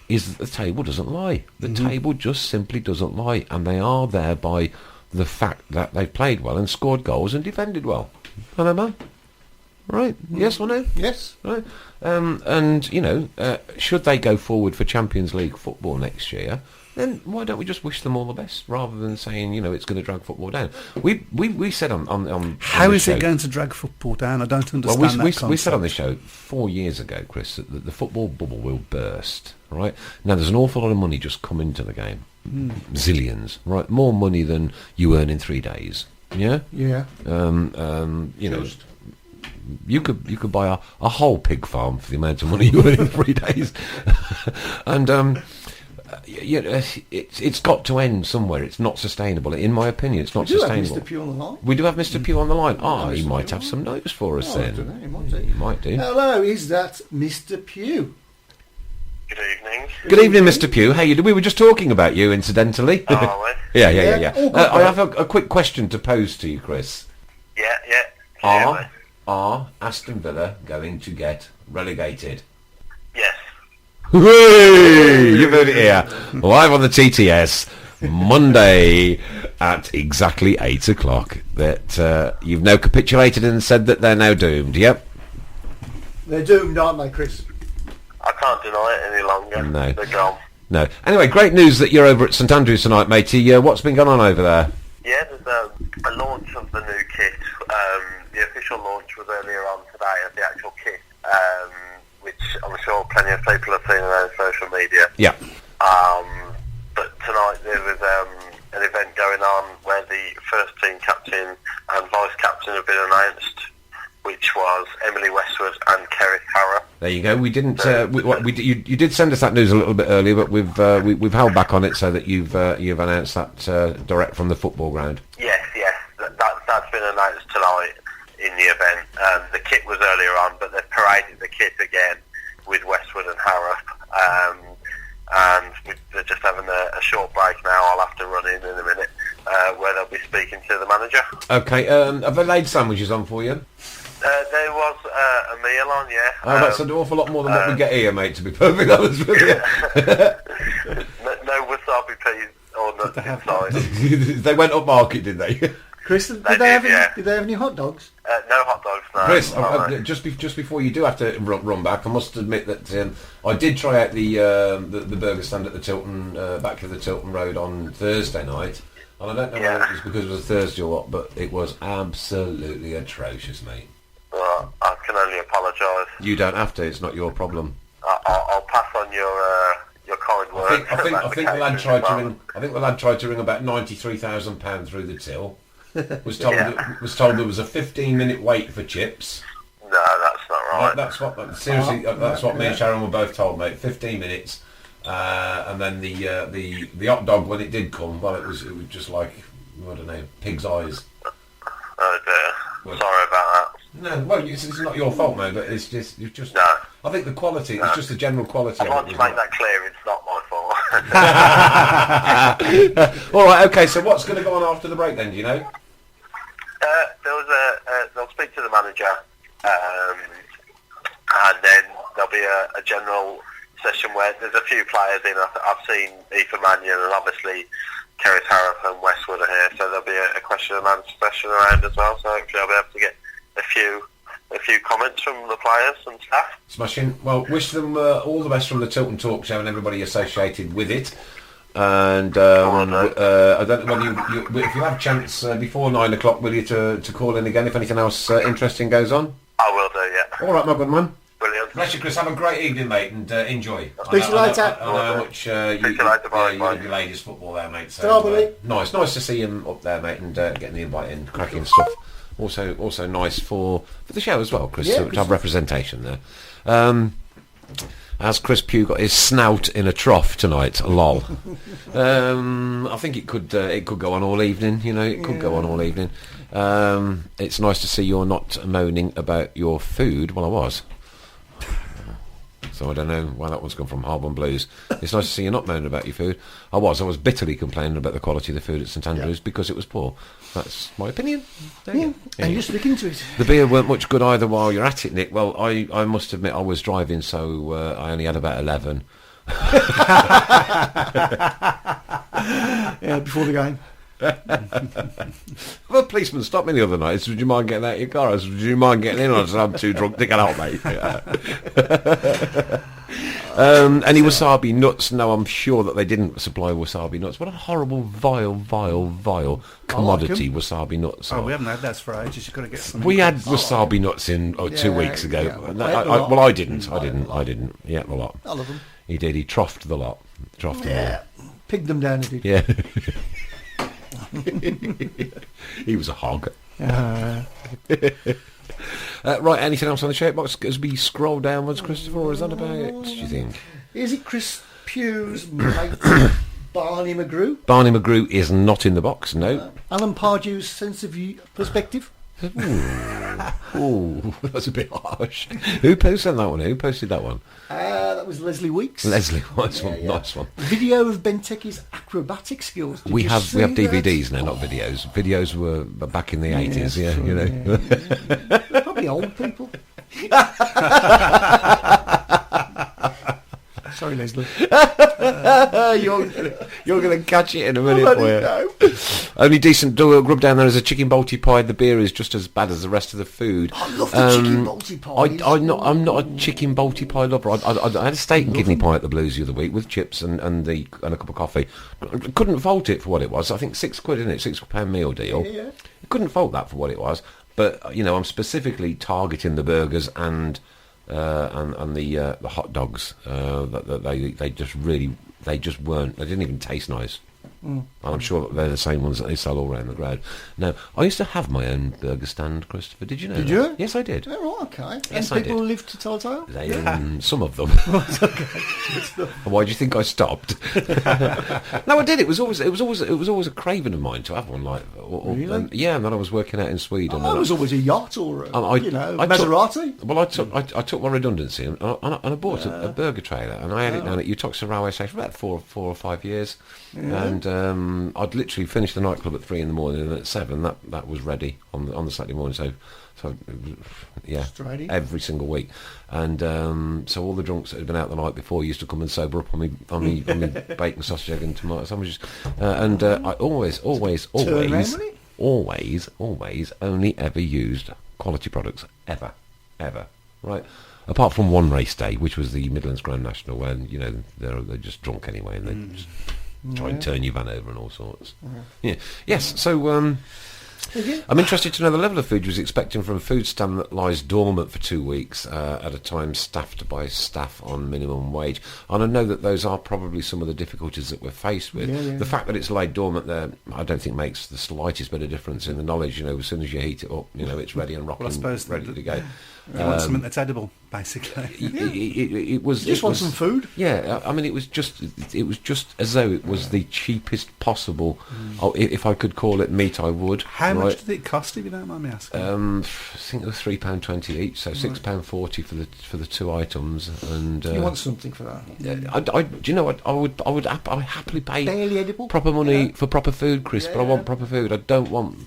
is that the table doesn't lie. The table just simply doesn't lie, and they are there by the fact that they've played well and scored goals and defended well. Remember? Right? Yes or no? Yes. Right. And you know, should they go forward for Champions League football next year, then why don't we just wish them all the best rather than saying, you know, it's going to drag football down? We said on how the is show, it going to drag football down? I don't understand well, that concept. we said on the show 4 years ago, Chris, that the football bubble will burst. Right now, there's an awful lot of money just come into the game, zillions. Right, more money than you earn in 3 days. Yeah. Yeah. You know. You could buy a whole pig farm for the amount of money you earn in 3 days, and it's got to end somewhere. It's not sustainable, in my opinion. It's not sustainable. We do have Mr. Pugh on the line. We do have Mr. Pugh on the line. He might have some notes for us then. I don't know, he might do. He might do. Hello, is that Mr. Pugh? Good evening. Good evening, Mr. Pugh. How you do? We were just talking about you, incidentally. Are we? Yeah. Oh, I have a quick question to pose to you, Chris. Yeah. Are Aston Villa going to get relegated? Yes. Hooray! You've heard it here, live on the TTS, Monday at exactly 8 o'clock. That you've now capitulated and said that they're now doomed. Yep. They're doomed, aren't they, Chris? I can't deny it any longer. No. They're gone. No. Anyway, great news that you're over at St Andrews tonight, matey. What's been going on over there? Yeah, there's a launch of the new kit. The official launch was earlier on today of the actual kit, which I'm sure plenty of people have seen on social media. Yeah. But tonight there was an event going on where the first team captain and vice captain have been announced. which was Emily Westwood and Kerry Harrow. There you go. We didn't. You did send us that news a little bit earlier, but we've held back on it so that you've announced that direct from the football ground. Yes, that's been announced tonight in the event. The kit was earlier on, but they've paraded the kit again with Westwood and Harrow. And they're just having a short break now. I'll have to run in a minute where they'll be speaking to the manager. Okay. Have they laid sandwiches on for you? There was a meal on, yeah. Oh, that's an awful lot more than what we get here, mate, to be perfectly honest with you. no wasabi peas or nuts inside. They went up market, did they? Chris, did they have any hot dogs? No hot dogs, no. Chris, just before you do have to run back, I must admit that I did try out the burger stand at the Tilton, back of the Tilton Road on Thursday night. And I don't know whether it was because it was a Thursday or what, but it was absolutely atrocious, mate. Well, I can only apologise. You don't have to. It's not your problem. I'll pass on your kind words. I think the lad tried to ring. I think the lad tried to ring about £93,000 through the till. Was told there was a 15-minute wait for chips. No, that's not right. That's what me and Sharon were both told, mate. 15 minutes, and then the hot dog when it did come, well, it was just like, I don't know, pig's eyes. Oh dear. Well, sorry about that. No, well, it's not your fault, mate. But it's just. No. I think the quality. It's just the general quality. I want to make that clear. It's not my fault. All right. Okay. So what's going to go on after the break then? Do you know? They'll speak to the manager, and then there'll be a general session where there's a few players in. I've seen Ethan Mannion and obviously Kerry Harrow and Westwood are here, so there'll be a question and answer session around as well. So hopefully I'll be able to get a few comments from the players and staff. Smashing. Well, wish them all the best from the Tilton Talk Show and everybody associated with it. And I don't know whether if you have a chance before 9 o'clock, will you to call in again if anything else interesting goes on? I will do, yeah. All right, my good man. Brilliant. Bless you, Chris. Have a great evening, mate, and enjoy. Speak to you later. I know how much you love your ladies' football there, mate. So, nice to see him up there, mate, and getting the invite in, cracking stuff. Also nice for the show as well, Chris, to have representation there. Has Chris Pugh got his snout in a trough tonight? Lol. I think it could go on all evening. You know, it could go on all evening. It's nice to see you're not moaning about your food. Well, I was. So I don't know why that one's come from Harbour Blues. It's nice to see you not moaning about your food. I was bitterly complaining about the quality of the food at St Andrews because it was poor. That's my opinion. And you're sticking to it. The beer weren't much good either while you're at it, Nick. Well, I must admit I was driving, so I only had about 11. Yeah, before the game. Well, a policeman stopped me the other night. He said, would you mind getting out of your car? I said, would you mind getting in? I said, I'm too drunk to get out, mate. Any wasabi nuts? No, I'm sure that they didn't supply wasabi nuts. What a horrible, vile commodity wasabi nuts are. Oh, we haven't had that for ages. You've got to get some. We had wasabi nuts in 2 weeks ago. Yeah. I didn't. He ate the lot. I love them. He did. He troughed the lot. Yeah. Pigged them down, he did. Yeah. He was a hog. Right, anything else on the shape box as we scroll downwards, Christopher, or is that about it, do you think? Is it Chris Pugh's mate, Barney McGrew? Barney McGrew is not in the box, no. Alan Pardew's sense of perspective? Ooh, that's a bit harsh. Who posted that one? That was Leslie Weeks. Leslie, nice one. Video of Benteke's acrobatic skills. We have DVDs now, not videos. Videos were back in the 80s, you know. Yeah. Probably old people. Sorry, Leslie. You're going to catch it in a minute, boy. Only decent grub down there is a chicken balti pie. The beer is just as bad as the rest of the food. I love the chicken balti pie. I'm not a chicken balti pie lover. I had a steak and kidney pie at the Blues the other week with chips and a cup of coffee. Couldn't fault it for what it was. I think £6, isn't it? £6 meal deal. Yeah. Couldn't fault that for what it was. But you know, I'm specifically targeting the burgers and the hot dogs. They just weren't. They didn't even taste nice. And I'm sure that they're the same ones that they sell all around the ground. Now, I used to have my own burger stand, Christopher. Did you know Did that? you? Yes, I did. Oh, right, okay. Yes, and I people did. live to tell a tale? Some of them. Why do you think I stopped? No, I did. It was always a craving of mine to have one. Really? Yeah, and then I was working out in Sweden. Oh, it was always a yacht or a, I Maserati. Well, I took my redundancy and I bought a burger trailer, and I had it down at Uttoxeter railway station for about 4 or 5 years. And I'd literally finish the nightclub at 3 in the morning, and at 7 that was ready on the Saturday morning. So yeah, Straighty. every single week. And so all the drunks that had been out the night before used to come and sober up on me bacon, sausage, egg, and tomato sandwiches. I always only ever used quality products ever, right? Apart from one race day, which was the Midlands Grand National, when they're just drunk anyway, and they just try and turn your van over and all sorts. Yeah. Yes. So I'm interested to know the level of food you was expecting from a food stand that lies dormant for 2 weeks at a time, staffed by staff on minimum wage. And I know that those are probably some of the difficulties that we're faced with. The fact that it's laid dormant there, I don't think makes the slightest bit of difference in the knowledge. As soon as you heat it up, it's ready and rocking, ready to go. You want something that's edible, basically. It was. You just want some food. Yeah, I mean, it was just as though it was the cheapest possible. If I could call it meat, I would. How much did it cost, if you don't mind me asking? I think it was £3.20 each, so £6.40 for the 2 items. And You want something for that? do you know what? I would happily pay Barely edible? proper money for proper food, Chris. But I want proper food. I don't want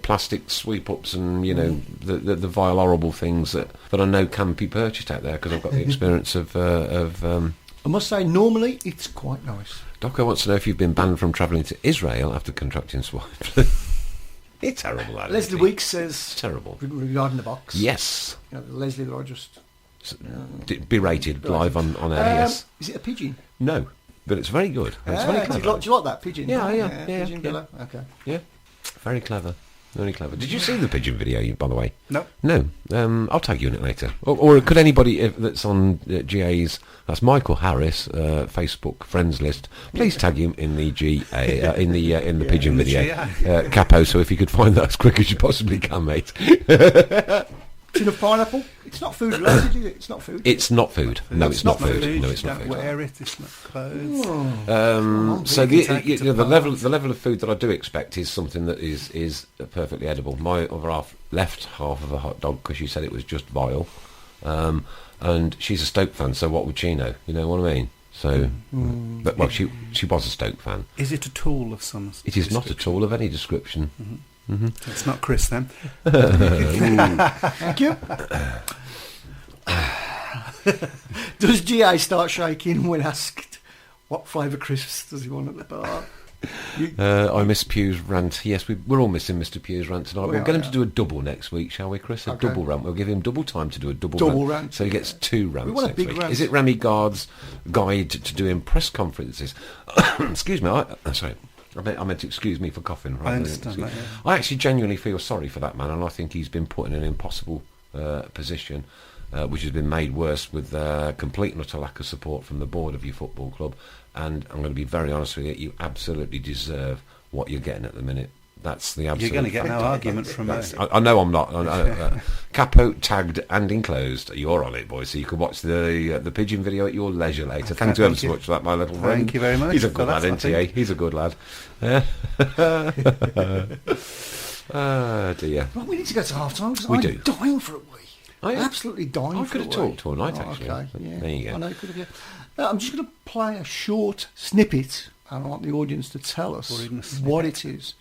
plastic sweep ups and the vile horrible things that I know can be purchased out there, because I've got the experience of I must say, normally it's quite nice. Doco wants to know if you've been banned from travelling to Israel after contracting swine flu. It's terrible, that Leslie is. Weeks says It's terrible. regarding the box. Yes. Leslie that I just Berated live on air, yes. Is it a pigeon? No, but it's very good. It's very clever. Do you like that pigeon? Yeah. Pigeon Villa. Okay. Yeah, very clever. Very clever. Did you see the pigeon video, by the way? No. No. I'll tag you in it later. Or could anybody that's on GA's, that's Michael Harris, Facebook friends list, please tag him in the GA in the pigeon video, Capo. So if you could find that as quick as you possibly can, mate. Tin of pineapple. It's not food related, is it? It's not food. It's not food. No, it's not food. No, it's not Don't food. wear it. It's not clothes. So the level of food that I do expect is something that is perfectly edible. My other half left half of a hot dog because she said it was just vile, and she's a Stoke fan, so what would she know? You know what I mean? So, but she was a Stoke fan. Is it a tool of some? It is not a tool of any description. It's not Chris then. Thank you. Does GA start shaking when asked what flavour crisps does he want at the bar? I miss Pugh's rant. Yes, we're all missing Mr. Pugh's rant tonight. We'll get him to do a double next week, shall we, Chris? A double rant. We'll give him double time to do a double rant. So he gets 2 rants. We want a next big week. rant. Is it Remy Gard's guide to doing press conferences? Excuse me. Sorry. I meant to excuse me for coughing. I understand that, yeah. I actually genuinely feel sorry for that man, and I think he's been put in an impossible position, which has been made worse with complete and utter lack of support from the board of your football club. And I'm going to be very honest with you, you absolutely deserve what you're getting at the minute. That's the absolute... You're going to get no argument from me. I know I'm not. Capo, tagged and enclosed. You're on it, boys, so you can watch the pigeon video at your leisure later. Thank you ever so much for that, my little friend. Thank you very much. He's a good lad, isn't he? He's a good lad. Oh, dear. Well, we need to go to half time because We I'm do. dying for a wee. Oh, yeah? Absolutely dying I for a could wee. have talked all night, actually. Okay, yeah. There you go. I know you could have, yeah. I'm just going to play a short snippet, and I want the audience to tell us Or even a snippet. what it is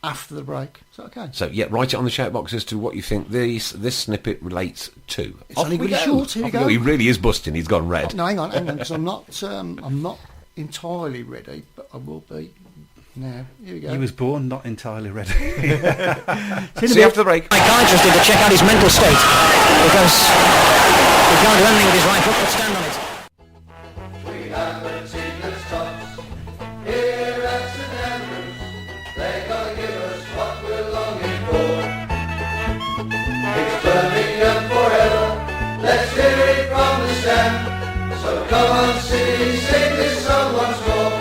after the break. Is that okay? So, yeah, write it on the shout box as to what you think this snippet relates to. It's only really short. Here we Off we go. He really is busting. He's gone red. No, hang on, because I'm not entirely ready, but I will be now. Here we go. He was born not entirely ready. See you after the break. Psychiatrist did to check out his mental state because he can't do anything with his right foot but stand on it. We have the cheapest tops here at St Andrews. They gotta give us what we're longing for. It's Birmingham forever. Let's hear it from the stand. So come on, sing this song once more.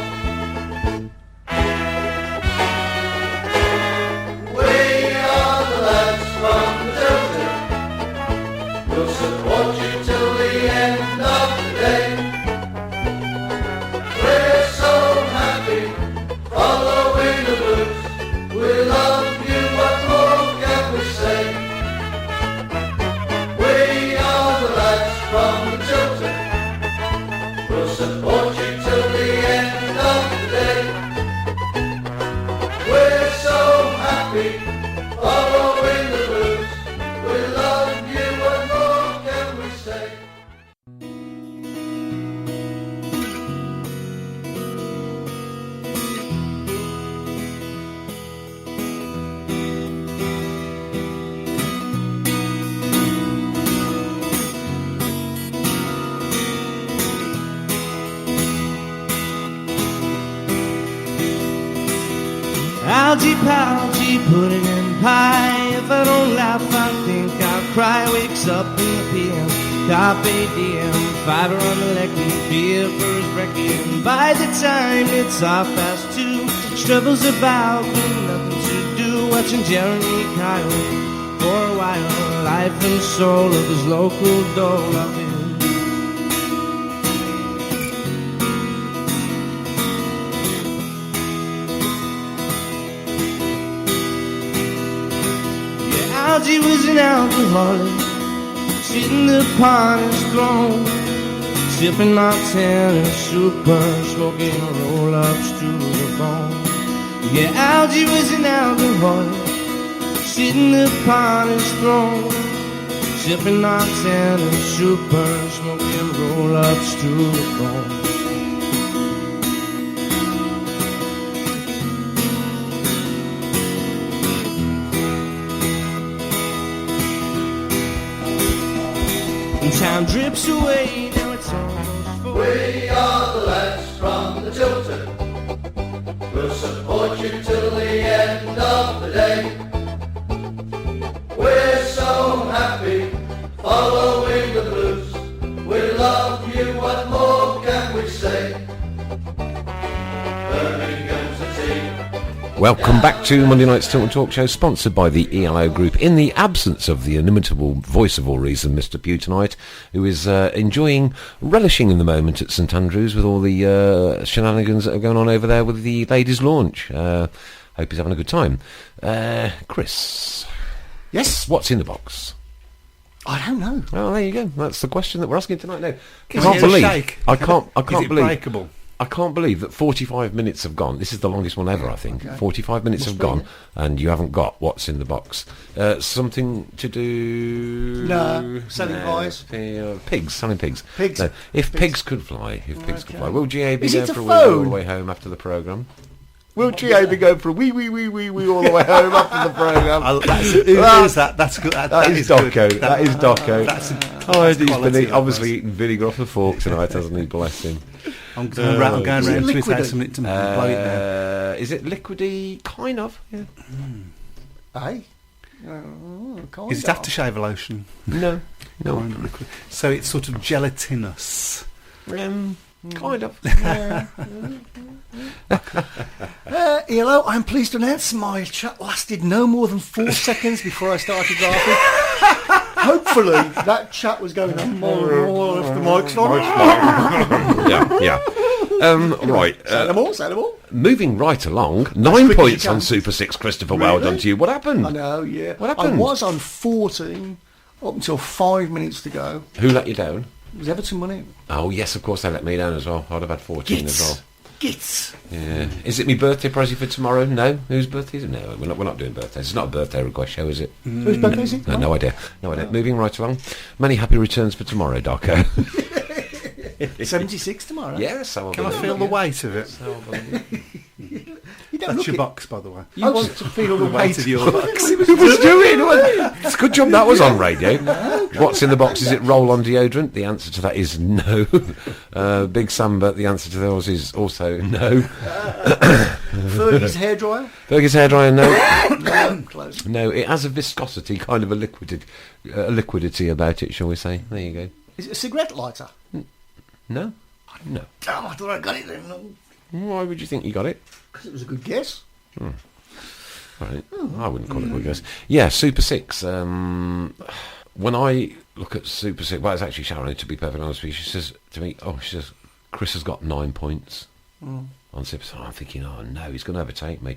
We'll support you till the end of the day. We're so happy, following the blues. We love you, what more can we say? Algy palgy, pudding and pie. If I don't laugh, I think I'll cry. Wakes up in the PM, carpe diem. Fiver on the lecky, beer for his brekkie. And by the time it's 2:30, struggles about with nothing to do. Watching Jeremy Kyle for a while. Life and soul of his local dole up in. Algy was an alcoholic, sitting upon his throne, sipping Martini super, smoking roll-ups to the bone. Yeah, Algy was an alcoholic, sitting upon his throne, sipping Martini super, smoking roll-ups to the bone. Time drips away, now it's almost 4. We are the lads from the Tilton. We'll support you till the end of the day. We're so happy, following the blues. We love you, what more can we say? Birmingham's a team. Welcome back to Monday Night's Tilton Talk Show, sponsored by the ELO Group, in the absence of the inimitable voice of all reason, Mr. Pugh, tonight, who is relishing in the moment at St Andrews with all the shenanigans that are going on over there with the ladies' launch. Hope he's having a good time. Chris. Yes? What's in the box? I don't know. Oh, there you go. That's the question that we're asking tonight. No, Is it a shake? I can't Is it believe. breakable? I can't believe that 45 minutes have gone. This is the longest one ever, I think. Okay. 45 minutes Must have be, gone, yeah. and you haven't got what's in the box. Something to do... No, selling pies. Pigs, selling pigs. Pigs. No, if Pigs. pigs could fly, pigs could fly. Will GA be Is going it a for a wee all the phone? way home after the programme? Will GA be going for a wee all the way home after the programme? Who is that? That's good. That is Doco. good. That is Doco. That's He's quality, been obviously eating vinegar off the fork tonight, hasn't he? Bless him. I'm going round Is it to his liquidy? house and to blow it down. Is it liquidy? Kind of. Yeah. Hey? Is it aftershave lotion? No. Kind of liquid. So it's sort of gelatinous. Kind of. ELO, I'm pleased to announce my chat lasted no more than 4 seconds before I started laughing. Hopefully that chat was going on more and more if the mic's on. Yeah. Right. Say them all. Moving right along. quick 9 as points you can. on Super 6, Christopher. Well Really? done to you. What happened? I know, yeah. What happened? I was on 14 up until 5 minutes to go. Who let you down? It was Everton money. Oh, yes, of course they let me down as well. I'd have had 14 as well. Gits. Yeah. Is it my birthday present for tomorrow? No. Whose birthday is it? No, we're not doing birthdays. It's not a birthday request show, is it? Whose birthday is it? No idea. Moving right along. Many happy returns for tomorrow, Darko. 76 tomorrow. Yes, so Can I feel the weight of it? You don't That's look your it. box, by the way. You want to feel the weight of your box. He was doing. It's a good job that was on radio. What's in the box? Is it roll-on deodorant? The answer to that is no. Big Samba, the answer to those is also no. Fergie's hairdryer? Fergie's hairdryer, no. No, close. No, it has a viscosity, kind of a liquidity about it, shall we say. There you go. Is it a cigarette lighter? No? No. Oh, I thought I got it then. Why would you think you got it? Because it was a good guess. Right. I wouldn't call it a good guess. Yeah, Super 6. When I look at Super 6, well, it's actually Sharon, to be perfectly honest with you, she says to me, Chris has got 9 points on Super 6. I'm thinking, oh no, he's going to overtake me.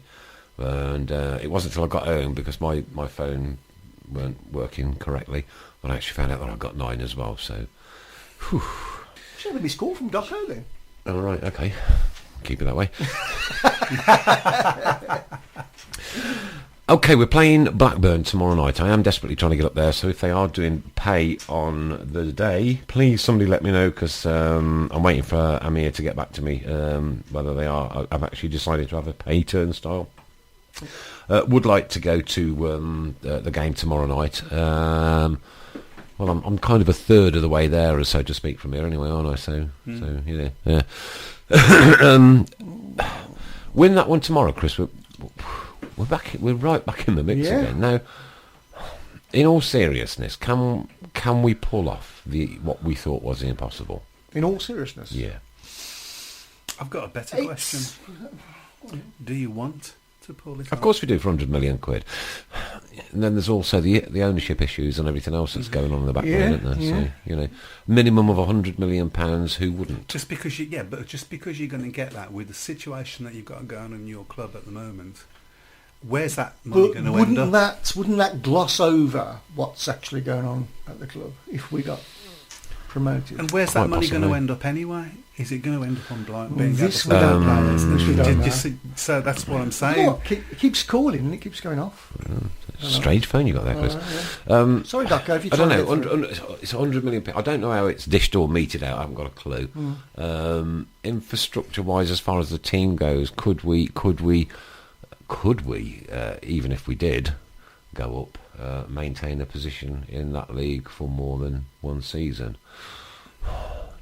And it wasn't until I got home, because my phone weren't working correctly, when I actually found out that I got 9 as well. So, whew. Should have been scored from Doco then. All right, okay. Keep it that way. Okay, we're playing Blackburn tomorrow night. I am desperately trying to get up there, so if they are doing pay on the day, please somebody let me know, because I'm waiting for Amir to get back to me whether they are. I've actually decided to have a pay turnstile. Would like to go to the game tomorrow night. Well, I'm kind of a third of the way there, so to speak, from here anyway, aren't I? So yeah. Win that one tomorrow, Chris. We're back. We're right back in the mix again. Now, in all seriousness, can we pull off what we thought was impossible? In all seriousness, yeah. I've got a better question. Do you want to pull it off? Of course we do, for 100 million quid. And then there's also the ownership issues and everything else that's going on in the background, isn't there? Yeah. So, minimum of £100 million, who wouldn't? Just because you're going to get that with the situation that you've got going on in your club at the moment, where's that money going to end up? Wouldn't that gloss over what's actually going on at the club if we got promoted? And where's that money going to end up anyway? Is it going to end up on Blind? This we don't know. This we don't know. So that's what I'm saying. What? It keeps calling and it keeps going off. Strange phone you got there, Chris. Sorry, Ducko, if you I don't know. It's 100 million. I don't know how it's dished or meted out. I haven't got a clue. Infrastructure-wise, as far as the team goes, could we, even if we did go up, maintain a position in that league for more than one season?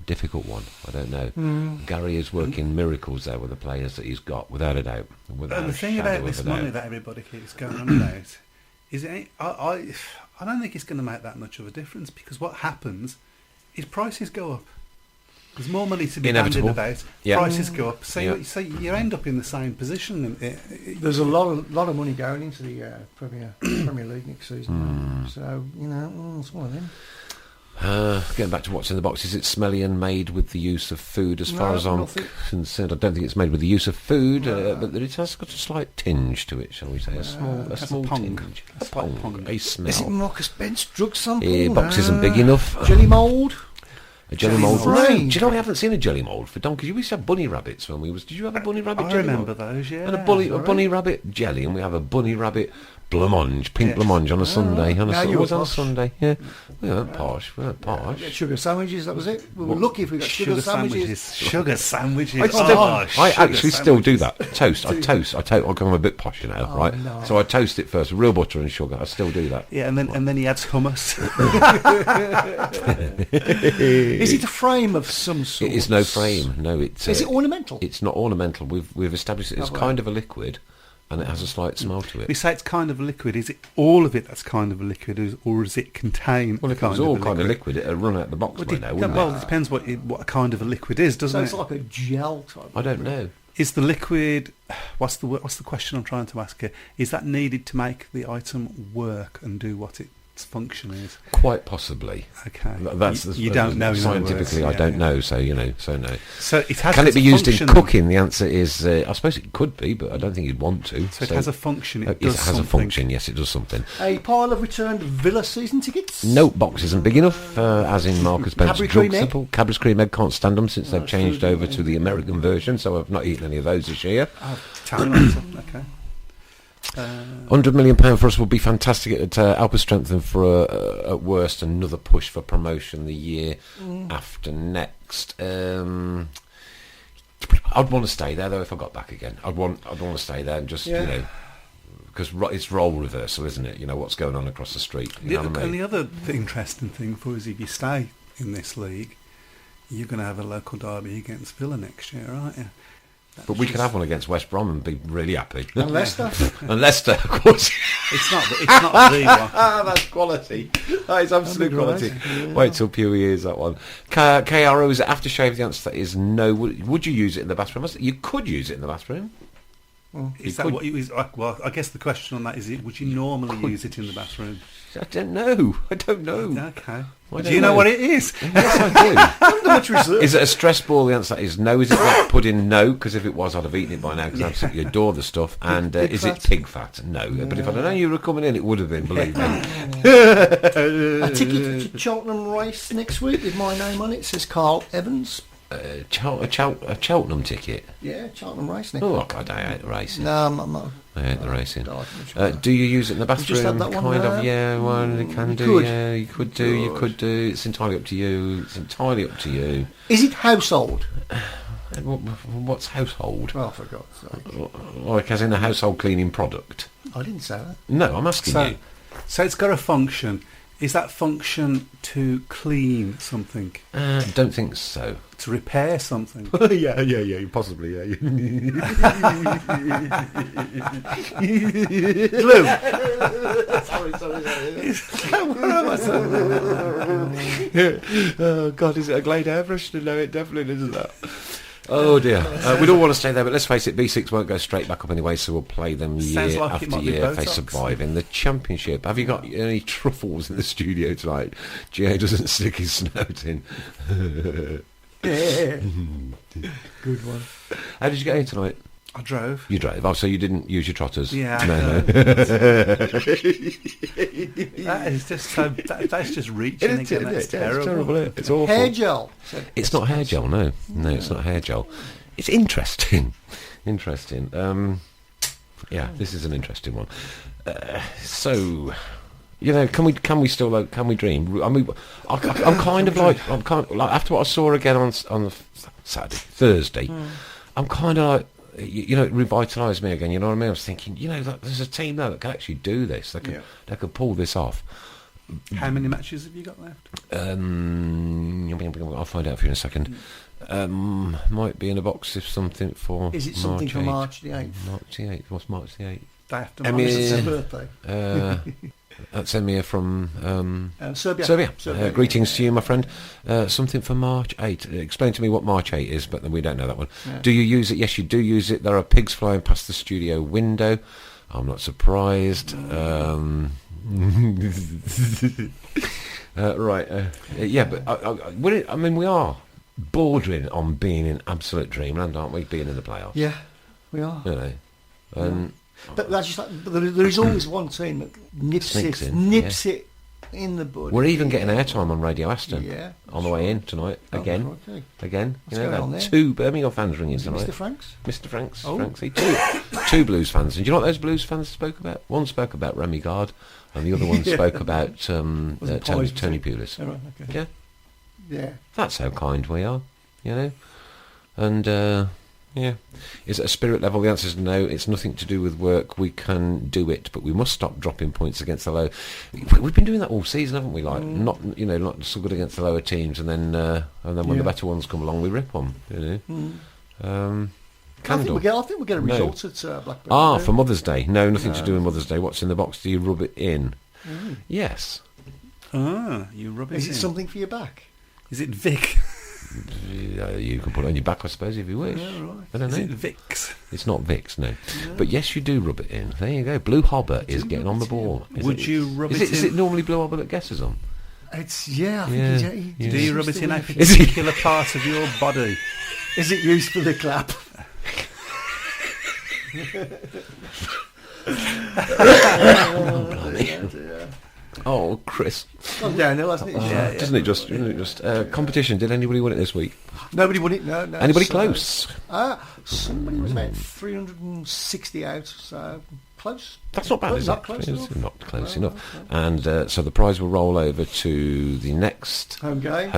Difficult one. I don't know. Gary is working miracles there with the players that he's got, without a doubt. And the thing about this money that everybody keeps going on about is I don't think it's going to make that much of a difference, because what happens is prices go up. There's more money to be bandied about. Yeah. Prices go up. So you end up in the same position. There's a lot of money going into the Premier League next season. So it's one of them. Getting back to what's in the box, is it smelly and made with the use of food? As far as I'm concerned, I don't think it's made with the use of food, but it has got a slight tinge to it, shall we say? A small tinge. A pong. A smell. Is it Marcus Bent's drug sample? Box isn't big enough. Jelly mould? A jelly mould. No, do you know I haven't seen a jelly mould for donkeys? You used to have bunny rabbits when we was. Did you have a bunny rabbit jelly? I remember those, yeah. And a bunny rabbit jelly, and we have a bunny rabbit blancmange, pink blancmange on a Sunday. On a Sunday, yeah. We weren't posh. Sugar sandwiches, that was it. We were lucky if we got sugar sandwiches. Sugar sandwiches. I actually still do that. Toast. I toast. I'm a bit posh, right? No. So I toast it first, real butter and sugar. I still do that. Yeah, and then he adds hummus. Is it a frame of some sort? It is no frame. No, it's. Is it ornamental? It's not ornamental. We've established it's kind of a liquid. And it has a slight smell to it. We say it's kind of a liquid. Is it all of it that's kind of a liquid, or does it contain? Well, if it was all kind of liquid, it'd run out the box by now, wouldn't it? Well, it depends what a kind of a liquid is, doesn't it? So it's like a gel type. I don't know. Is the liquid? What's the question I'm trying to ask here? Is that needed to make the item work and do what its function is? Quite possibly. Okay. That's you don't know scientifically. I don't know. So no. So it has. Can it be used in cooking? The answer is, I suppose it could be, but I don't think you'd want to. So it has a function. It has a function. Yes, it does something. A pile of returned Villa season tickets. No, box isn't big enough. As in Marcus Bent's drug sample. Cadbury's cream egg, can't stand them since they've changed over to the American version. So I've not eaten any of those this year. Okay. £100 million for us would be fantastic to help us strengthen for at worst another push for promotion the year after next. I'd want to stay there though if I got back again. I'd want to stay there and just because it's role reversal, isn't it? What's going on across the street. And the other interesting thing for us, if you stay in this league, you're going to have a local derby against Villa next year, aren't you? But we could have one against West Brom and be really happy. And Leicester. And Leicester, of course. It's not the one. That's quality. That is absolute quality. Yeah. Wait till Pewee hears that one. KRO, is it aftershave? The answer is no. Would you use it in the bathroom? You could use it in the bathroom. Is that what you is? Well, I guess the question on that is: would you normally use it in the bathroom? I don't know. Okay. I Do you know what it is? Yes, I do. Much research. Is it a stress ball? The answer is no. Is it black pudding? No, because if it was, I'd have eaten it by now, because I absolutely adore the stuff. And Pig is fat? it pig fat? No. But if I'd known you were coming in, it would have been, believe me. A ticket to Cheltenham race next week with my name on it. It says Carl Evans. A Cheltenham ticket. Yeah, Cheltenham race next Oh, week. God, I hate the racing. No, I'm not. I hate the racing. No, I'm Do you use it in the just had bathroom? that one Kind of, there. yeah. Well, you can You do. could. Yeah, you could do. You could do. It's entirely up to you. Is it household? What's household? Oh, for God's sake. Like as in a household cleaning product? I didn't say that. No, I'm asking you. So it's got a function. Is that function to clean something? Don't think so. To repair something? yeah, possibly, yeah. Blue. Oh, God, is it a Glade airbrush? No, it definitely isn't that. Oh, dear. We don't want to stay there, but let's face it, B6 won't go straight back up anyway, so we'll play them Sounds year like it after might be year if they Botox. survive in the Championship. Have you got any truffles in the studio tonight? Gio doesn't stick his snout in. Yeah. Good one. How did you get in tonight? I drove. You drove. Oh, so you didn't use your trotters? Yeah. No. That is just so. That's just reaching It is, again. That's it's terrible. terrible, isn't it? It's awful. Hair gel. It's not hair gel, no. No, it's not hair gel. It's interesting. Interesting. Yeah, this is an interesting one. So, you know, can we dream? I mean, I'm kind of like after what I saw again on Thursday. I'm kind of like, you know, it revitalised me again. You know what I mean? I was thinking, you know, there's a team there that can actually do this. They could pull this off. How many matches have you got left? I'll find out for you in a second. Might be in a box if something for. Is it something for March the 8th? March the 8th. What's March the 8th? Day after Emir- March. It's his birthday. That's Emir from Serbia. Greetings to you, my friend. Something for March 8. Explain to me what March 8 is, but we don't know that one. Yeah. Do you use it? Yes, you do use it. There are pigs flying past the studio window. I'm not surprised. Right. Yeah, but I mean, we are bordering on being in absolute dreamland, aren't we? Being in the playoffs. Yeah, we are. You know, and But that's just like, there is always one team that nips Sneaks it in the bud. we're even getting airtime on Radio Aston. Yeah, On the way in tonight again. Okay. Again, What's going on there? 2 Birmingham fans ringing Is it tonight. Mr. Franks? Mr. Franks, Oh. Franksy. Two Blues fans. And do you know what those Blues fans spoke about? One spoke about Remy Gard, and the other one spoke about Tony Pulis. Oh, right, okay. Yeah, Yeah. that's how kind we are, you know. And yeah, is it a spirit level? The answer is no. It's nothing to do with work. We can do it, but we must stop dropping points against the low. We've been doing that all season, haven't we? Like not so good against the lower teams, and then when the better ones come along, we rip them. You know. I think we'll get a result at Blackburn. Ah, for Mother's Day. No, nothing to do with Mother's Day. What's in the box? Do you rub it in? Yes. Ah, you rub it in. Is it something for your back? Is it Vic? You can put it on your back, I suppose, if you wish. Yeah, right. I don't Is know. it Vicks? It's not Vicks, no. But yes, you do rub it in. There you go. Blue Hobber is getting on the ball. Would you rub it in? Is it normally Blue Hobber that guesses on? It's I think Yeah. Do you rub it in a Is it- particular part of your body? Is it used for the clap? Oh, Chris. Gone downhill, hasn't it? Doesn't it just competition? Did anybody win it this week? Nobody won it. No. Anybody So, close? Somebody was about 360 out. So close. That's not bad, But is not it? close It's enough. not close No, enough. And so the prize will roll over to the next Home game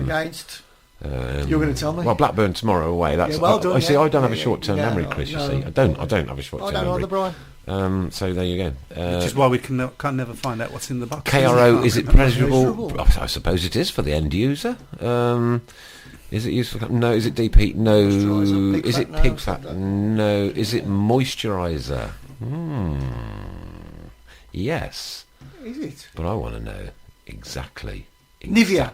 against. against. You're going to tell me? Well, Blackburn tomorrow away. That's Yeah, well done, I see. yeah. I don't have a Yeah, short-term yeah, memory, no, Chris. You no. see, I don't have a short-term I don't know the memory. Brian. So there you go. Which is why we can never find out what's in the box. KRO, is it pleasurable? Pleasurable. I suppose it is for the end user. Is it useful? No. Is it deep heat? No. Moisturiser, pig Is fat? it No, pig stop fat? that. No. Is it moisturiser? Yes. Is it? But I want to know exactly. Nivea.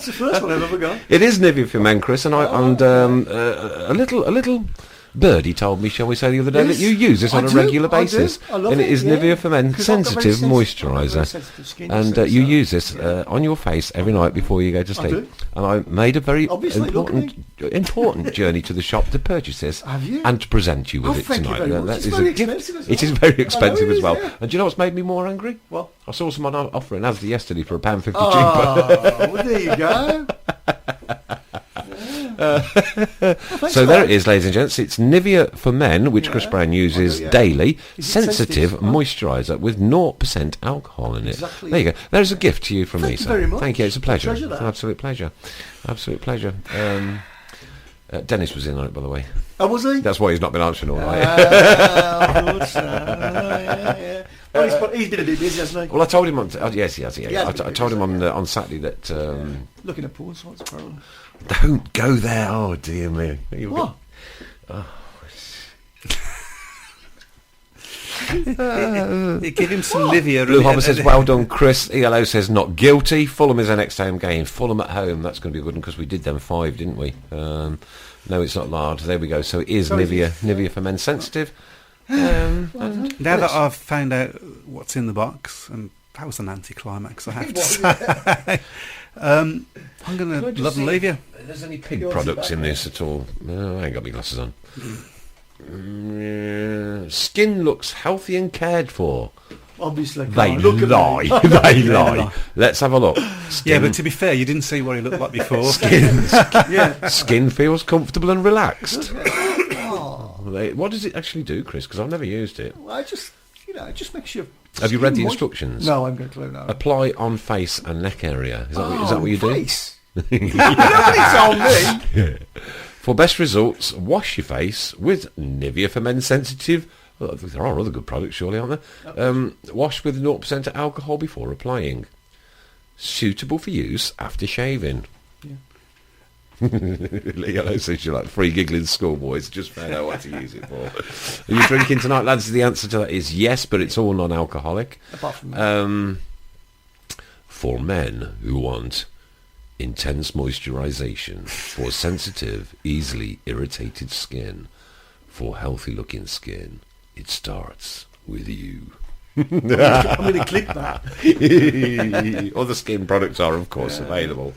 That's the first one I've ever got. It is Nivea for men, Chris, and a little birdie told me, shall we say, the other day Yes, that you use this on I a do, regular I do. basis, I love and it it, is yeah. Nivea for men 'Cause I've got very sensitive I've got very moisturiser, sensitive skin, and so- you use this on your face every night before you go to sleep. do. And I made a very Obviously, look at important journey to the shop to purchase this Have you? and to present you with Oh, it thank you tonight. very much. That It's is very a gift. expensive as It is well. very I know expensive it as is, well. yeah. And do you know what's made me more angry? What? I saw someone offering Asda yesterday for £1.50 cheaper. Oh, well, there you go. So there it is, ladies and gents. It's Nivea for men, which Chris Browne uses yeah. daily. Is it Sensitive sensitive? moisturiser with 0% alcohol in it. Exactly. There you go. There's a gift to you from me, Thank you sir. very much. Thank you. It's a pleasure. Pleasure, It's that. an absolute pleasure. Absolute pleasure. Dennis was in on it, by the way. Oh, was he? That's why he's not been answering all night. Good, yeah. Well, he's been a bit busy, hasn't he? Well, I told him on... yes, he has. Yeah. Yeah, I told him on Saturday that... Looking at porn sites, apparently. don't go there. Oh, dear me. What? Give him some Nivea. Blue and- Hobber says, well done, Chris. ELO says, not guilty. Fulham is our next home game. Fulham at home. That's going to be a good one because we did them 5, didn't we? No, it's not lard. There we go. So it is Nivea for men sensitive. Now that I've found out what's in the box, and that was an anticlimax, I have to say. I'm going to love and leave you. There's any pig products in this at all? No, I ain't got my glasses on. Skin looks healthy and cared for. Obviously. They Look at lie. me. They lie. Let's have a look. Yeah, but to be fair, you didn't see what he looked like before. Skin feels comfortable and relaxed. Oh, What does it actually do, Chris? Because I've never used it. well, it just makes you... Have you read the moist. instructions? No, I'm going to clue now. Apply on face and neck area. Is that what you do? Face. Nobody's on me. For best results, wash your face with Nivea for men sensitive. Well, there are other good products, surely, aren't there? Wash with 0% alcohol before applying. Suitable for use after shaving. Leo says you're like 3 giggling schoolboys. Just found out what to use it for. Are you drinking tonight, lads? The answer to that is yes, but it's all non-alcoholic. Apart from that. For men who want intense moisturization, for sensitive, easily irritated skin, for healthy-looking skin, it starts with you. I'm going to clip that. Other skin products are, of course, available.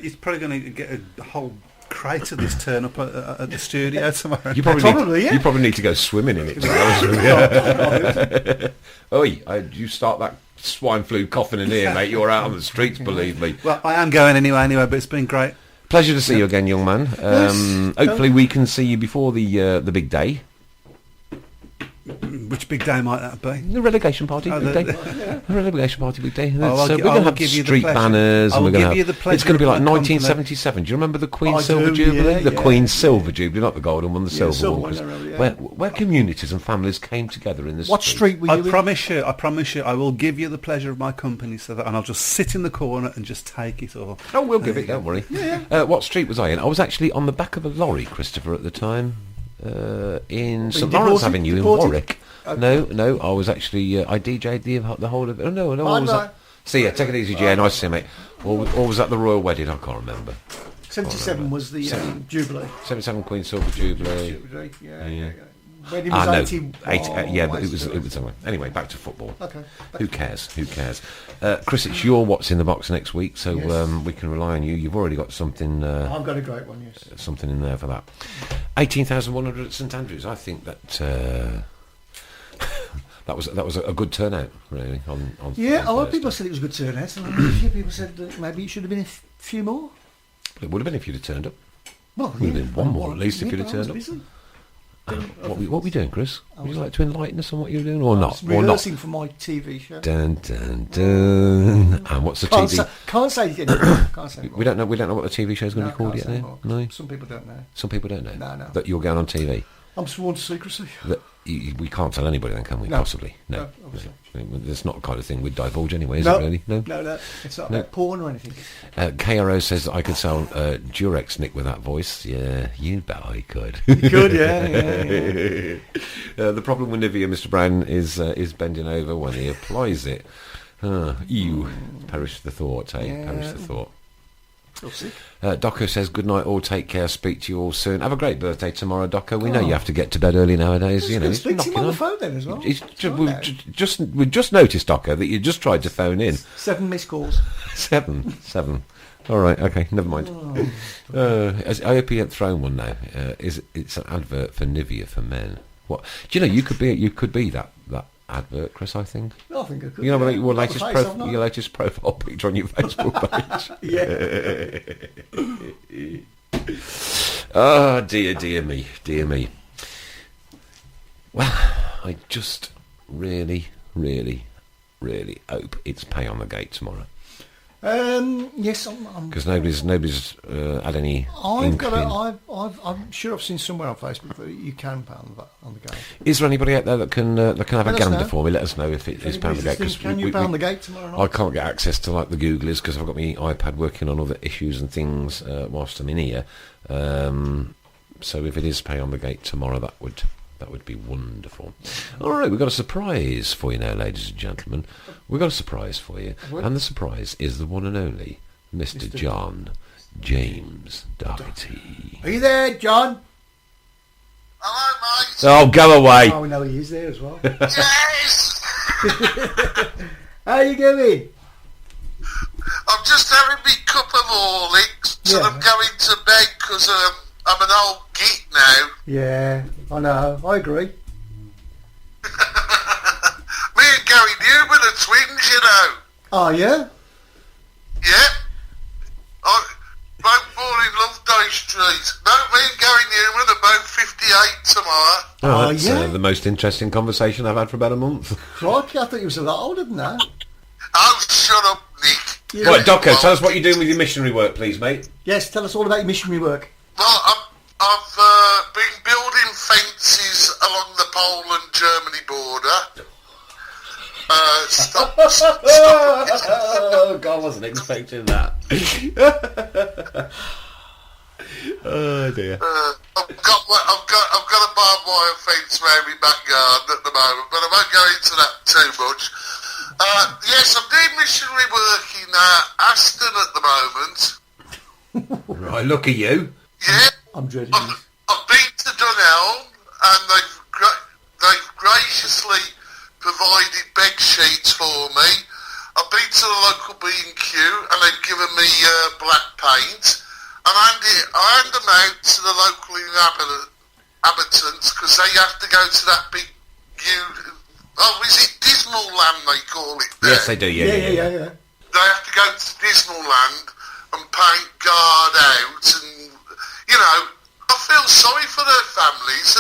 He's probably going to get a whole crate of this turn up at the studio tomorrow. You Probably. you probably need to go swimming in it. Oi, you start that swine flu coughing in here, mate. You're out on the streets, believe me. Well, I am going anyway, but it's been great. Pleasure to see you again, young man. Hopefully we can see you before the big day. Which big day might that be? The relegation party, Oh, big the- day. The relegation party, big day. I'll So gi- we're I going to will have give you the street pleasure. banners, I and will we're going give to you the have. pleasure It's going to be of like my company. 1977. Do you remember the Queen I Silver do, Jubilee? yeah, The Queen's Silver Jubilee, not the golden one, the silver silver one. one, I remember, yeah. Where communities and families came together in this. What street were you I in? promise you, I will give you the pleasure of my company, and I'll just sit in the corner and just take it all. Oh, we'll give it. Don't worry. What street was I in? I was actually on the back of a lorry, Christopher, at the time, in St Lawrence Avenue in Warwick. Okay. No, I was actually I DJ'd the whole of it. Oh no, I was no. at. See ya, take it easy, Jay. Nice to see you, mate. Or was that the royal wedding? I can't remember. 77 was the Jubilee. 77 Queen Silver Jubilee. Yeah. Wedding was 81. Yeah, but it was somewhere. Anyway, back to football. Okay. Who cares? Chris, it's your what's in the box next week, so Yes. we can rely on you. You've already got something. I've got a great one, yes. Something in there for that. 18,100 at St Andrews. I think that that was a good turnout, really. On Yeah, a lot of Thursday. people said it was a good turnout, and a few people said that maybe it should have been a few more. It would have been if you'd have turned up. Well, Would have been one more at least if you'd have but I was turned up. busy. What we doing, Chris? Would you like to enlighten us on what you're doing, or I not? was Or not? rehearsing for my TV show. Dun dun dun. And what's the Can't TV? say, can't say it anymore. Can't say it We don't know. We don't know what the TV show's going to be called can't yet. say Then? more. No. Some people don't know. Some people don't know. No. That you're going on TV. I'm sworn to secrecy. That we can't tell anybody, then, can we? No. Possibly. No. No, obviously. That's not the kind of thing we'd divulge anyway, is No. it? Really? No. No, it's not No. about porn or anything. KRO says that I could sell Durex, Nick, with that voice. Yeah, you bet I could. You could, yeah. The problem with Nivea, Mr. Browne, is bending over when he applies it. Ew. Perish the thought, eh? Yeah. Perish the thought. We'll see. Doco says, good night all, take care, speak to you all soon. Have a great birthday tomorrow, Doco. We know you have to get to bed early nowadays. You know, he's Speak to him knocking on the on. phone then as well. We've just noticed, Doco, that you just tried to phone in. 7 missed calls. Seven. All right, okay, never mind. I hope you get thrown one now. It's an advert for Nivea for men. What do you know? You could be that advert, Chris. I think. I think I could. You know, yeah. your Not the face, I've not. latest profile picture on your Facebook page. Yeah. Oh dear me. Well, I just really hope it's pay on the gate tomorrow. Yes, I'm Because nobody's had any. I'm sure I've seen somewhere on Facebook that you can pay on the gate. Is there anybody out there that can have a Let us gander know. for me? Let us know if it is pay on the gate. Can you pay on the gate tomorrow night? I can't get access to like the Googlies because I've got my iPad working on other issues and things whilst I'm in here. So if it is pay on the gate tomorrow, that would be wonderful. All right, we've got a surprise for you now, ladies and gentlemen. We've got a surprise for you, and the surprise is the one and only Mr. John James Doherty. Are you there, John? Hello, mate. Oh, go away! Oh no, he is there as well. Yes! How you going? I'm just having me cup of Horlicks and Yeah. I'm going to bed because I'm an old git now. Yeah, I know. I agree. Me and Gary Newman are twins, you know. Oh yeah. Yeah. Both born in Loveday Street. No, me and Gary Newman are both 58 tomorrow. Oh, that's yeah? the most interesting conversation I've had for about a month. Crikey, I thought you was a lot older than that. Oh, shut up, Nick. Yeah. Right, Doco, tell us what you're doing with your missionary work, please, mate. Yes, tell us all about your missionary work. Well, I've been building fences along the Poland-Germany border. Stop. Oh, God, I wasn't expecting that. Oh, dear. I've got a barbed wire fence around my back garden at the moment, but I won't go into that too much. Yes, I'm doing missionary work in Aston at the moment. Right, look at you. Yeah, I'm dreading this. I've been to Dunelm, and they've graciously provided bed sheets for me. I've been to the local B&Q, and they've given me black paint. And I hand them out to the local inhabitants because they have to go to that big is it Dismal Land they call it there? Yes, they do, yeah. They have to go to Dismal Land and paint guard out, and you know, I feel sorry for their families.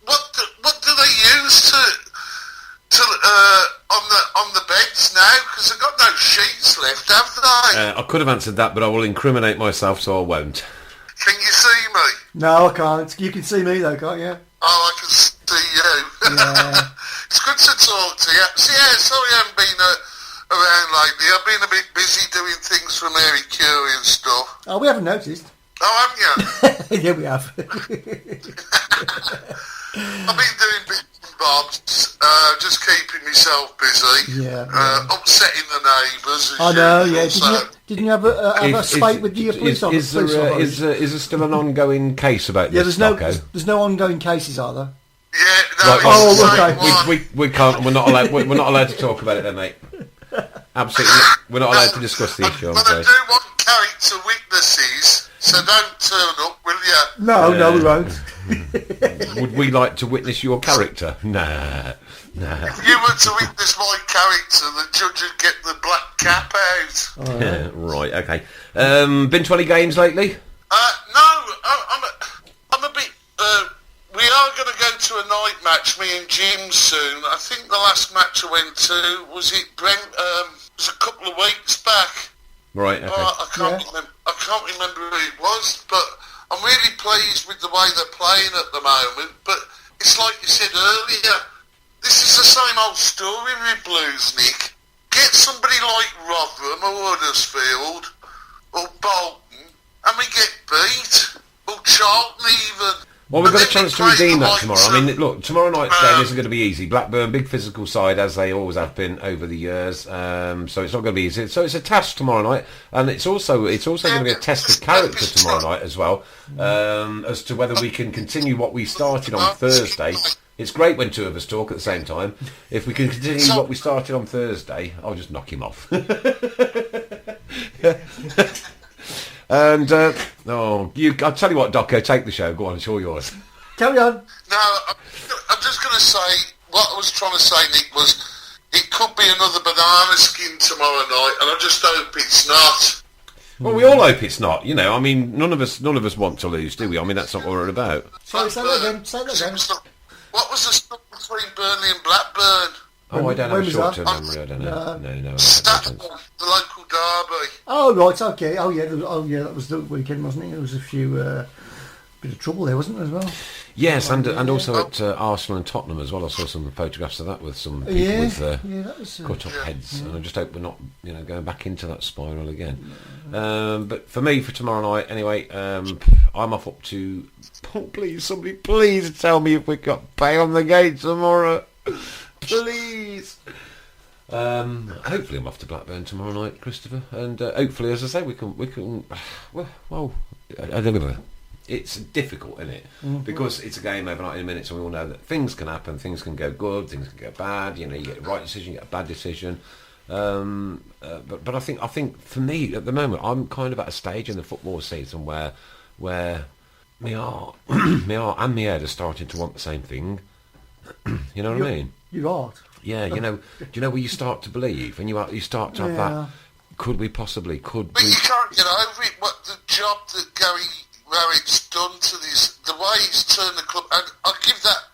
What do they use to on the beds now? Because they've got no sheets left, have they? I could have answered that, but I will incriminate myself, so I won't. Can you see me? No, I can't. You can see me though, can't you? Oh, I can see you. Yeah. It's good to talk to you. See, yeah, sorry I haven't been around lately. I've been a bit busy doing things for Mary Curie and stuff. Oh, we haven't noticed. Oh, haven't you? Yeah, we have. I've been doing bits and bobs, just keeping myself busy. Yeah. Upsetting the neighbours. I know. Yeah. So. Didn't you have a spate with the police officer? Is there still an ongoing case about Yeah, this, there's no ongoing cases, are there? Yeah, no, Right, it's the okay. same one. we can't. We're not allowed. We're not allowed to talk about it, then, mate. Absolutely, we're not allowed to discuss the issue. I'm But I afraid. do want character witnesses, so don't turn up, will you? No, we won't. Would we like to witness your character? Nah. If you were to witness my character, the judge would get the black cap out. Yeah, right. Okay. Been to any games lately? No, I'm a bit. We are going to go to a night match, me and Jim, soon. I think the last match I went to was was a couple of weeks back. Right. Okay. I can't remember who it was, but I'm really pleased with the way they're playing at the moment. But it's like you said earlier, this is the same old story with Blues, Nick. Get somebody like Rotherham or Huddersfield or Bolton, and we get beat. Or Charlton even. Well, we've got a chance to redeem that tomorrow. I mean, look, tomorrow night's game isn't going to be easy. Blackburn, big physical side, as they always have been over the years. So it's not going to be easy. So it's a task tomorrow night, and it's also going to be a test of character tomorrow night as well, as to whether we can continue what we started on Thursday. It's great when two of us talk at the same time. If we can continue what we started on Thursday, I'll just knock him off. And I'll tell you what, Doco, take the show. Go on, it's all yours. Carry on. No, I'm just going to say, what I was trying to say, Nick, was it could be another banana skin tomorrow night, and I just hope it's not. Well, we all hope it's not. You know, I mean, none of us want to lose, do we? I mean, that's not what we're about. Sorry, say that again. Say that again. What was the stuff between Burnley and Blackburn? Oh, I don't have a short-term memory. I don't know. No. Saturday, the local derby. Oh, right, okay. Oh, yeah, that was the weekend, wasn't it? There was a few bit of trouble there, wasn't there, as well? Yes, and also at Arsenal and Tottenham as well. I saw some photographs of that with some people with that was, cut-up heads, and I just hope we're not, going back into that spiral again. But for me, for tomorrow night, anyway, I'm off up to. Oh, please, somebody, please tell me if we got pay on the gate tomorrow. Please. Hopefully I'm off to Blackburn tomorrow night, Christopher, and hopefully, as I say, we can. Well, it's difficult, isn't it? Mm-hmm. Because it's a game over 90 minutes, and we all know that things can happen, things can go good, things can go bad. You get the right decision, you get a bad decision. But I think for me at the moment, I'm kind of at a stage in the football season where my heart and my head are starting to want the same thing. You know what I mean? Your heart. Yeah, do you know where you start to believe, and you start to have that? Could we? But you can't get over it. What the job that Gary Rowett done to this, the way he's turned the club, and I'll give that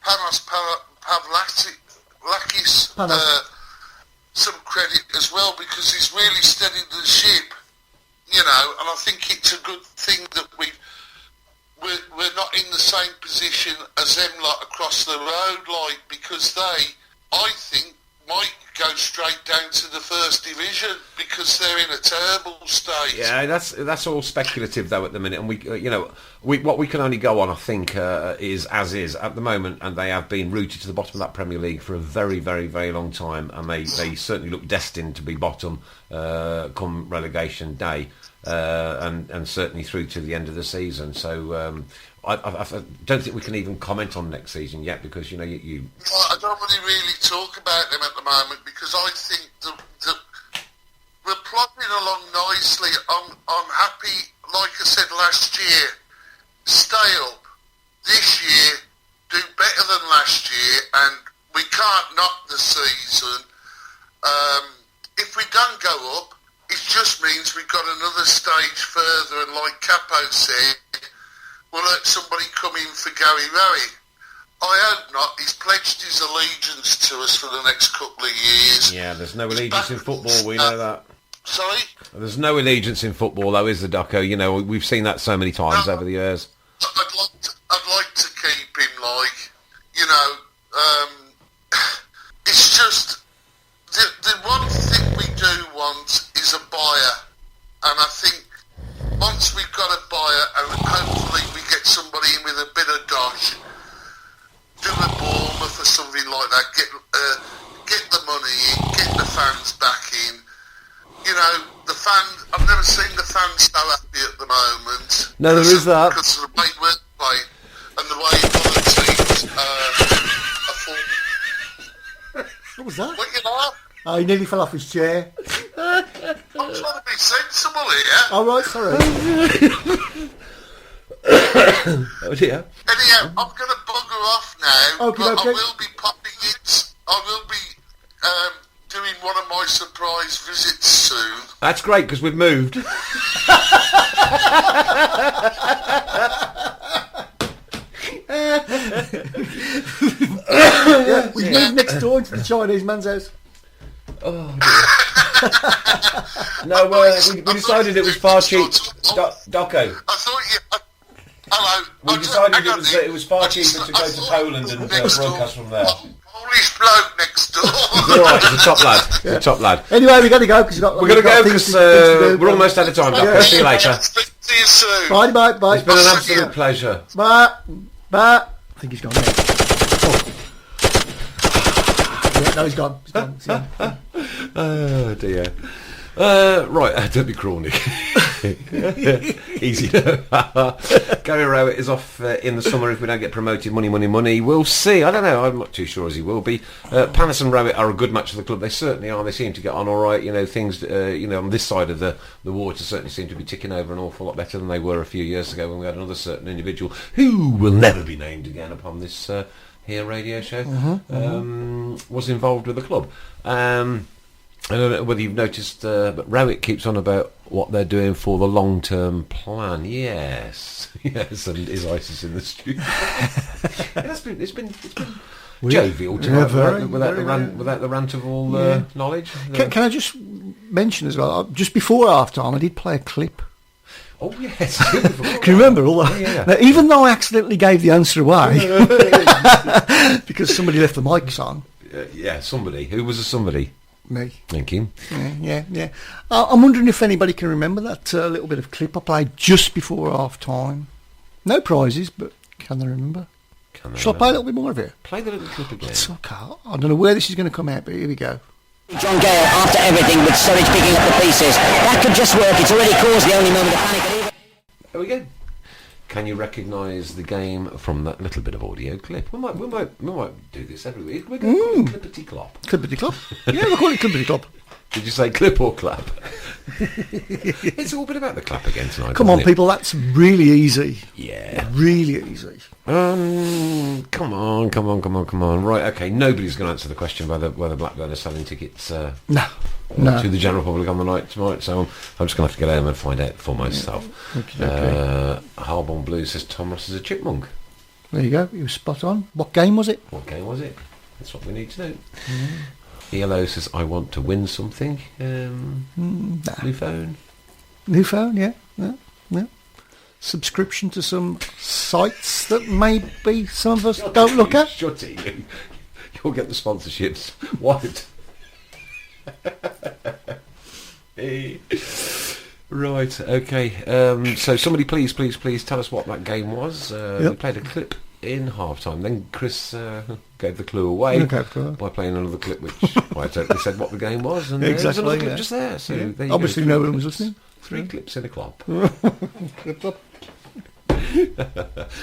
Panos Pavlakis some credit as well, because he's really steadied the ship. And I think it's a good thing that we're not in the same position as them lot across the road, because they, I think, might go straight down to the first division because they're in a terrible state. Yeah, that's all speculative though at the minute, and what we can only go on, I think, is as is at the moment, and they have been rooted to the bottom of that Premier League for a very, very, very long time, and they certainly look destined to be bottom come relegation day. And certainly through to the end of the season. So I don't think we can even comment on next season yet, because you. I don't really talk about them at the moment, because I think that we're plodding along nicely. I'm happy. Like I said last year, stay up. This year, do better than last year, and we can't knock the season. If we don't go up, it just means we've got another stage further, and like Capo said, we'll let somebody come in for Gary Rowett. I hope not. He's pledged his allegiance to us for the next couple of years. Yeah, there's no allegiance in football, we know that. Sorry? There's no allegiance in football, though, is the Doco? We've seen that so many times over the years. I'd like to keep him, it's just, the one thing we do want is a buyer, and I think once we've got a buyer, and hopefully we get somebody in with a bit of dosh, do a Bournemouth or something like that, get the money in, get the fans back in. I've never seen the fans so happy at the moment. No, there is that. Because of the way we're playing and the way other teams are forming. What was that? What you laugh? Oh, he nearly fell off his chair. I'm trying to be sensible here. Oh, right, sorry. Oh dear. Anyhow, I'm going to bugger off now. Okay. I will be popping it. I will be doing one of my surprise visits soon. That's great, because we've moved. We moved next door to the Chinese man's house. Oh dear. No, we decided it was far cheap. Doco. I thought you... Hello. We decided it was far cheaper to go to Poland and broadcast from there. Polish bloke next door. He's all right. He's a top lad. He's a top lad. Anyway, we got to go because we're going to go because we're almost out of time. Doco. See you later. See you soon. Bye. It's been an absolute pleasure. Bye. I think he's gone now. Oh. Yeah, no, he's gone. He's gone. Oh dear. Right, don't be crawling. Easy. Gary Rowett is off in the summer if we don't get promoted. Money. We'll see. I don't know. I'm not too sure as he will be. Panis and Rowett are a good match for the club. They certainly are. They seem to get on all right. You know, things. On this side of the water certainly seem to be ticking over an awful lot better than they were a few years ago when we had another certain individual who will never be named again upon this here radio show was involved with the club. I don't know whether you've noticed, but Rowett keeps on about what they're doing for the long-term plan. Yes, and his ISIS in the studio. It's been jovial tonight, without the rant of all knowledge. Can I just mention as well? Just before half-time, I did play a clip. Oh yes, can you remember all that? Yeah. Now, even though I accidentally gave the answer away because somebody left the mics on. Somebody. Who was a somebody? Me. Thank you. Yeah. I'm wondering if anybody can remember that little bit of clip I played just before half time. No prizes, but can they remember? Shall I play a little bit more of it? Play the little clip again. It's okay. I don't know where this is going to come out, but here we go. John Gale, after everything, with Surridge picking up the pieces. That could just work. It's already caused the only moment of panic. There we go. Can you recognise the game from that little bit of audio clip? We might do this every week. We're going to call it Clippity Clop. Clippity Clop? Yeah, we'll call it Clippity Clop. Did you say clip or clap? It's all been about the clap again tonight. Come on, people, that's really easy. Yeah. Really easy. Come on. Right, okay, nobody's going to answer the question whether Blackburn are selling tickets to the general public on the night tonight, so I'm just going to have to get home and find out for myself. Okay. Harborne Blues says Tom Ross is a chipmunk. There you go, you were spot on. What game was it? That's what we need to know. ELO says, I want to win something. New phone, yeah. Subscription to some sites that maybe some of us don't look at. Shut it. You'll get the sponsorships. What? Right, okay. So somebody please tell us what that game was. We played a clip in half-time. Then Chris gave the clue away by playing another clip which I totally said what the game was. And exactly, there's another clip just there. So there you obviously go. No one was listening. 3 clips in a club.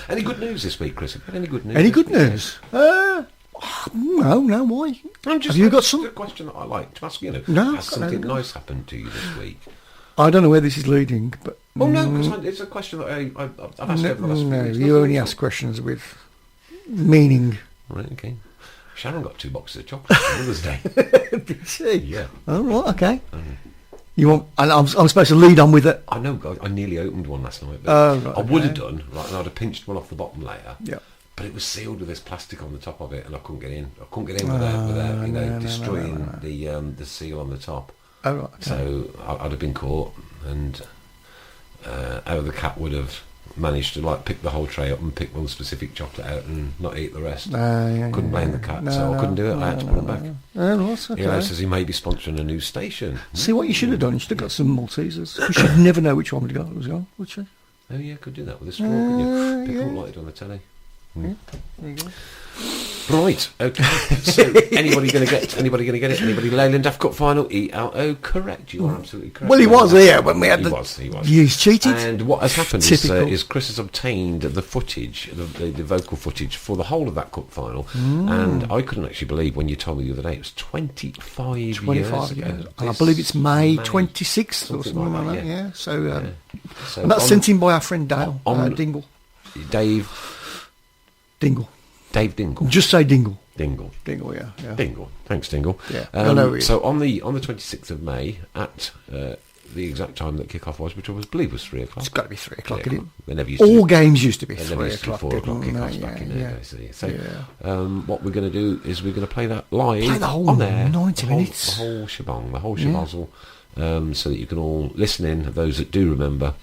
Any good news this week, Chris? Have you had any good news? Any good news? No, why? Have you got some? A question that I like to ask, has something nice happened to you this week? I don't know where this is leading, but... Oh, no, because it's a question that I've asked over the last few weeks. You only ask questions with meaning. Right, okay. Sharon got 2 boxes of chocolate on Mother's Day. Did she? Yeah. Oh, right, okay. You want? And I'm supposed to lead on with it. I know. I nearly opened one last night. But I would have done, right, and I'd have pinched one off the bottom layer. Yeah. But it was sealed with this plastic on the top of it, and I couldn't get in. without destroying the seal on the top. Oh, right. Okay. So I'd have been caught, and the cat would have managed to pick the whole tray up and pick one specific chocolate out and not eat the rest. Couldn't blame the cat, so I couldn't do it. I had to put it back. Okay. He says he may be sponsoring a new station. See what you should have done. You should have got some Maltesers. You should never know which one was gone, would you? Oh yeah, could do that with a straw, couldn't you? Pick them like it on the telly. Yeah, there you go. Right, okay. So anybody going to get it? Anybody Leyland F Cup final? ELO, correct. You are absolutely correct. Well, he was here when we had he was. He's cheated. And what has happened is Chris has obtained the footage, the vocal footage for the whole of that cup final. And I couldn't actually believe when you told me the other day it was 25 years ago. And I believe it's May 26th or something like that. Yeah. So and that's sent in by our friend Dale Dingle. Dave Dingle. Just say Dingle. Dingle, yeah. Dingle. Thanks, Dingle. Yeah. So on the 26th of May at the exact time that kick-off was, which I believe was 3 o'clock. It's got to be 3 o'clock. Isn't it? They never used all games used to be 3 o'clock. 4 o'clock kick-offs back in there. So what we're going to do is we're going to play that live. Play the whole on there, 90 minutes. The whole shebang, the whole shabazzle, so that you can all listen in. Those that do remember.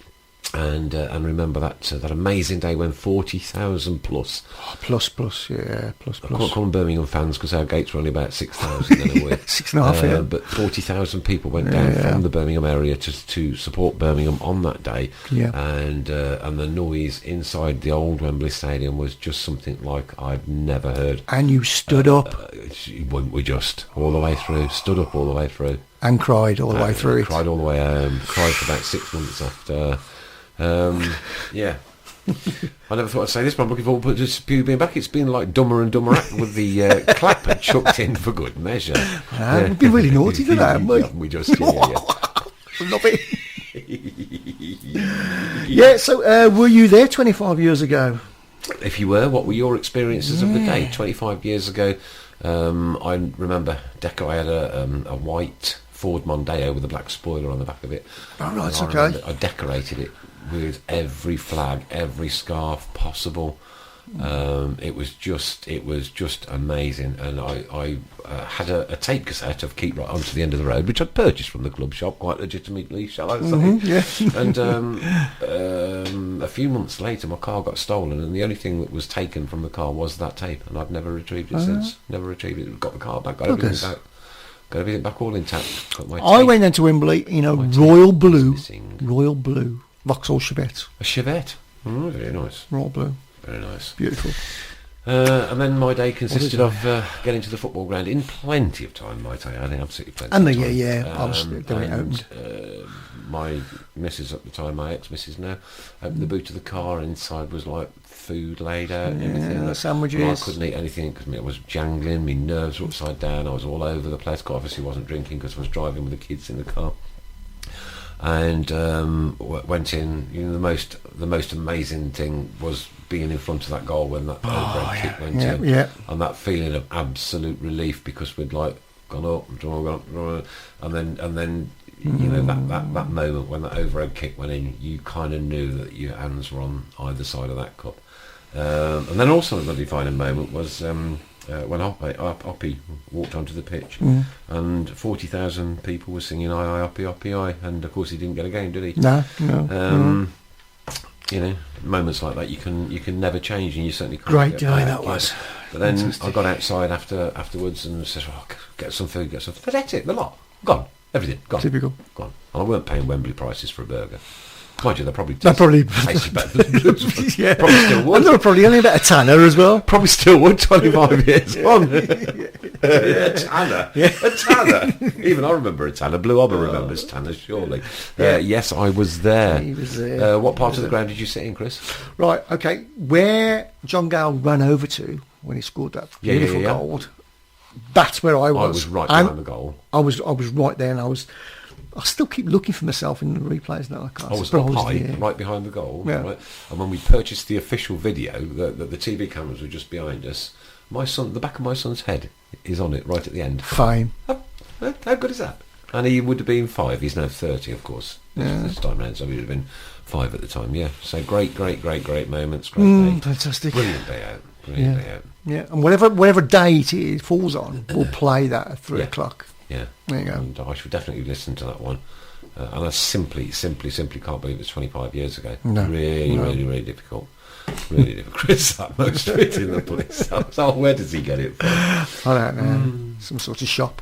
And remember that amazing day when 40,000 plus. Plus. I can't call them Birmingham fans because our gates were only about 6,000 then a week. 6.5, yeah. But 40,000 people went down from the Birmingham area to support Birmingham on that day. Yeah. And the noise inside the old Wembley Stadium was just something like I've never heard. And you stood up. We just, all the way through, stood up all the way through. And cried all the way through it. Cried all the way home. Cried for about 6 months after... yeah. I never thought I'd say this, but I'm looking forward to Pew being back. It's been like Dumber and Dumber Act with the clapper chucked in for good measure. We've been really naughty today, haven't we? We just, yeah. Love it. Yeah, so were you there 25 years ago? If you were, what were your experiences of the day? 25 years ago, I remember I had a white Ford Mondeo with a black spoiler on the back of it. Oh, right, okay. I decorated it with every flag, every scarf possible. It was just amazing, and I had a tape cassette of Keep Right Onto the End of the Road, which I'd purchased from the club shop quite legitimately, shall I say? Yeah. And a few months later, my car got stolen, and the only thing that was taken from the car was that tape, and I've never retrieved it since. Never retrieved it. Got the car back. Got everything back all intact. I went down to Wembley in a royal blue Vauxhall Chevette. A Chevette? Oh, very nice. Royal blue. Very nice. Beautiful. And then my day consisted of getting to the football ground in plenty of time, might I add, absolutely plenty of time. I was doing it opened. My missus at the time, my ex-missus now, opened the boot of the car, and inside was like food laid out and everything. Sandwiches. Well, I couldn't eat anything because I was jangling, my nerves were upside down, I was all over the place. I obviously wasn't drinking because I was driving with the kids in the car. And went in. You know, the most amazing thing was being in front of that goal when that overhead kick went in, and that feeling of absolute relief because we'd like gone up, and then you know that moment when that overhead kick went in, you kind of knew that your hands were on either side of that cup. And then also a defining moment was when Hoppy walked onto the pitch, and 40,000 people were singing "Aye, aye, Hoppy, Hoppy, aye," and of course he didn't get a game, did he? No. You know, moments like that you can never change, and you certainly can't. Great day that was. But then I got outside afterwards and said, get some food, But that's it, the lot gone, everything gone. Typical. Gone. And I weren't paying Wembley prices for a burger. Mind you, they probably tasted better than Blues. Yeah. Probably still would. And they were probably only about a tanner as well. Probably still would, 25 years on. A tanner. Yeah. A tanner. Even I remember a tanner. Blue Obber remembers tanner, surely. Yes, I was there. He was there. What part of the ground did you sit in, Chris? Right, okay. Where John Gale ran over to when he scored that beautiful goal, that's where I was. I was right behind the goal. I was right there, and I still keep looking for myself in the replays now. I was right behind the goal. Yeah. Right? And when we purchased the official video, the TV cameras were just behind us. The back of my son's head is on it right at the end. Fine. How good is that? And he would have been 5. He's now 30, of course. This time round, so he would have been 5 at the time. Yeah. So great moments. Great day. Fantastic. Brilliant day out. Brilliant day out. Yeah. And whatever day it falls on, we'll play that at 3 o'clock. Yeah, there you go. And I should definitely listen to that one. And I simply can't believe it's 25 years ago. No. Really difficult. Really difficult. Chris, that most fit in the place. So where does he get it from? I don't know. Some sort of shop.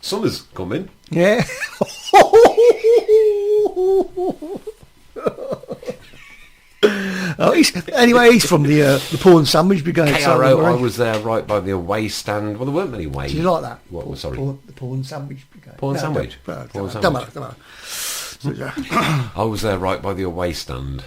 Summer's coming. Yeah. He's from the Porn Sandwich Brigade. KRO, I was there right by the away stand. Well, there weren't many ways. Do you like that? What? Sorry. The Porn Sandwich Brigade. Porn Sandwich? Don't matter. I was there right by the away stand.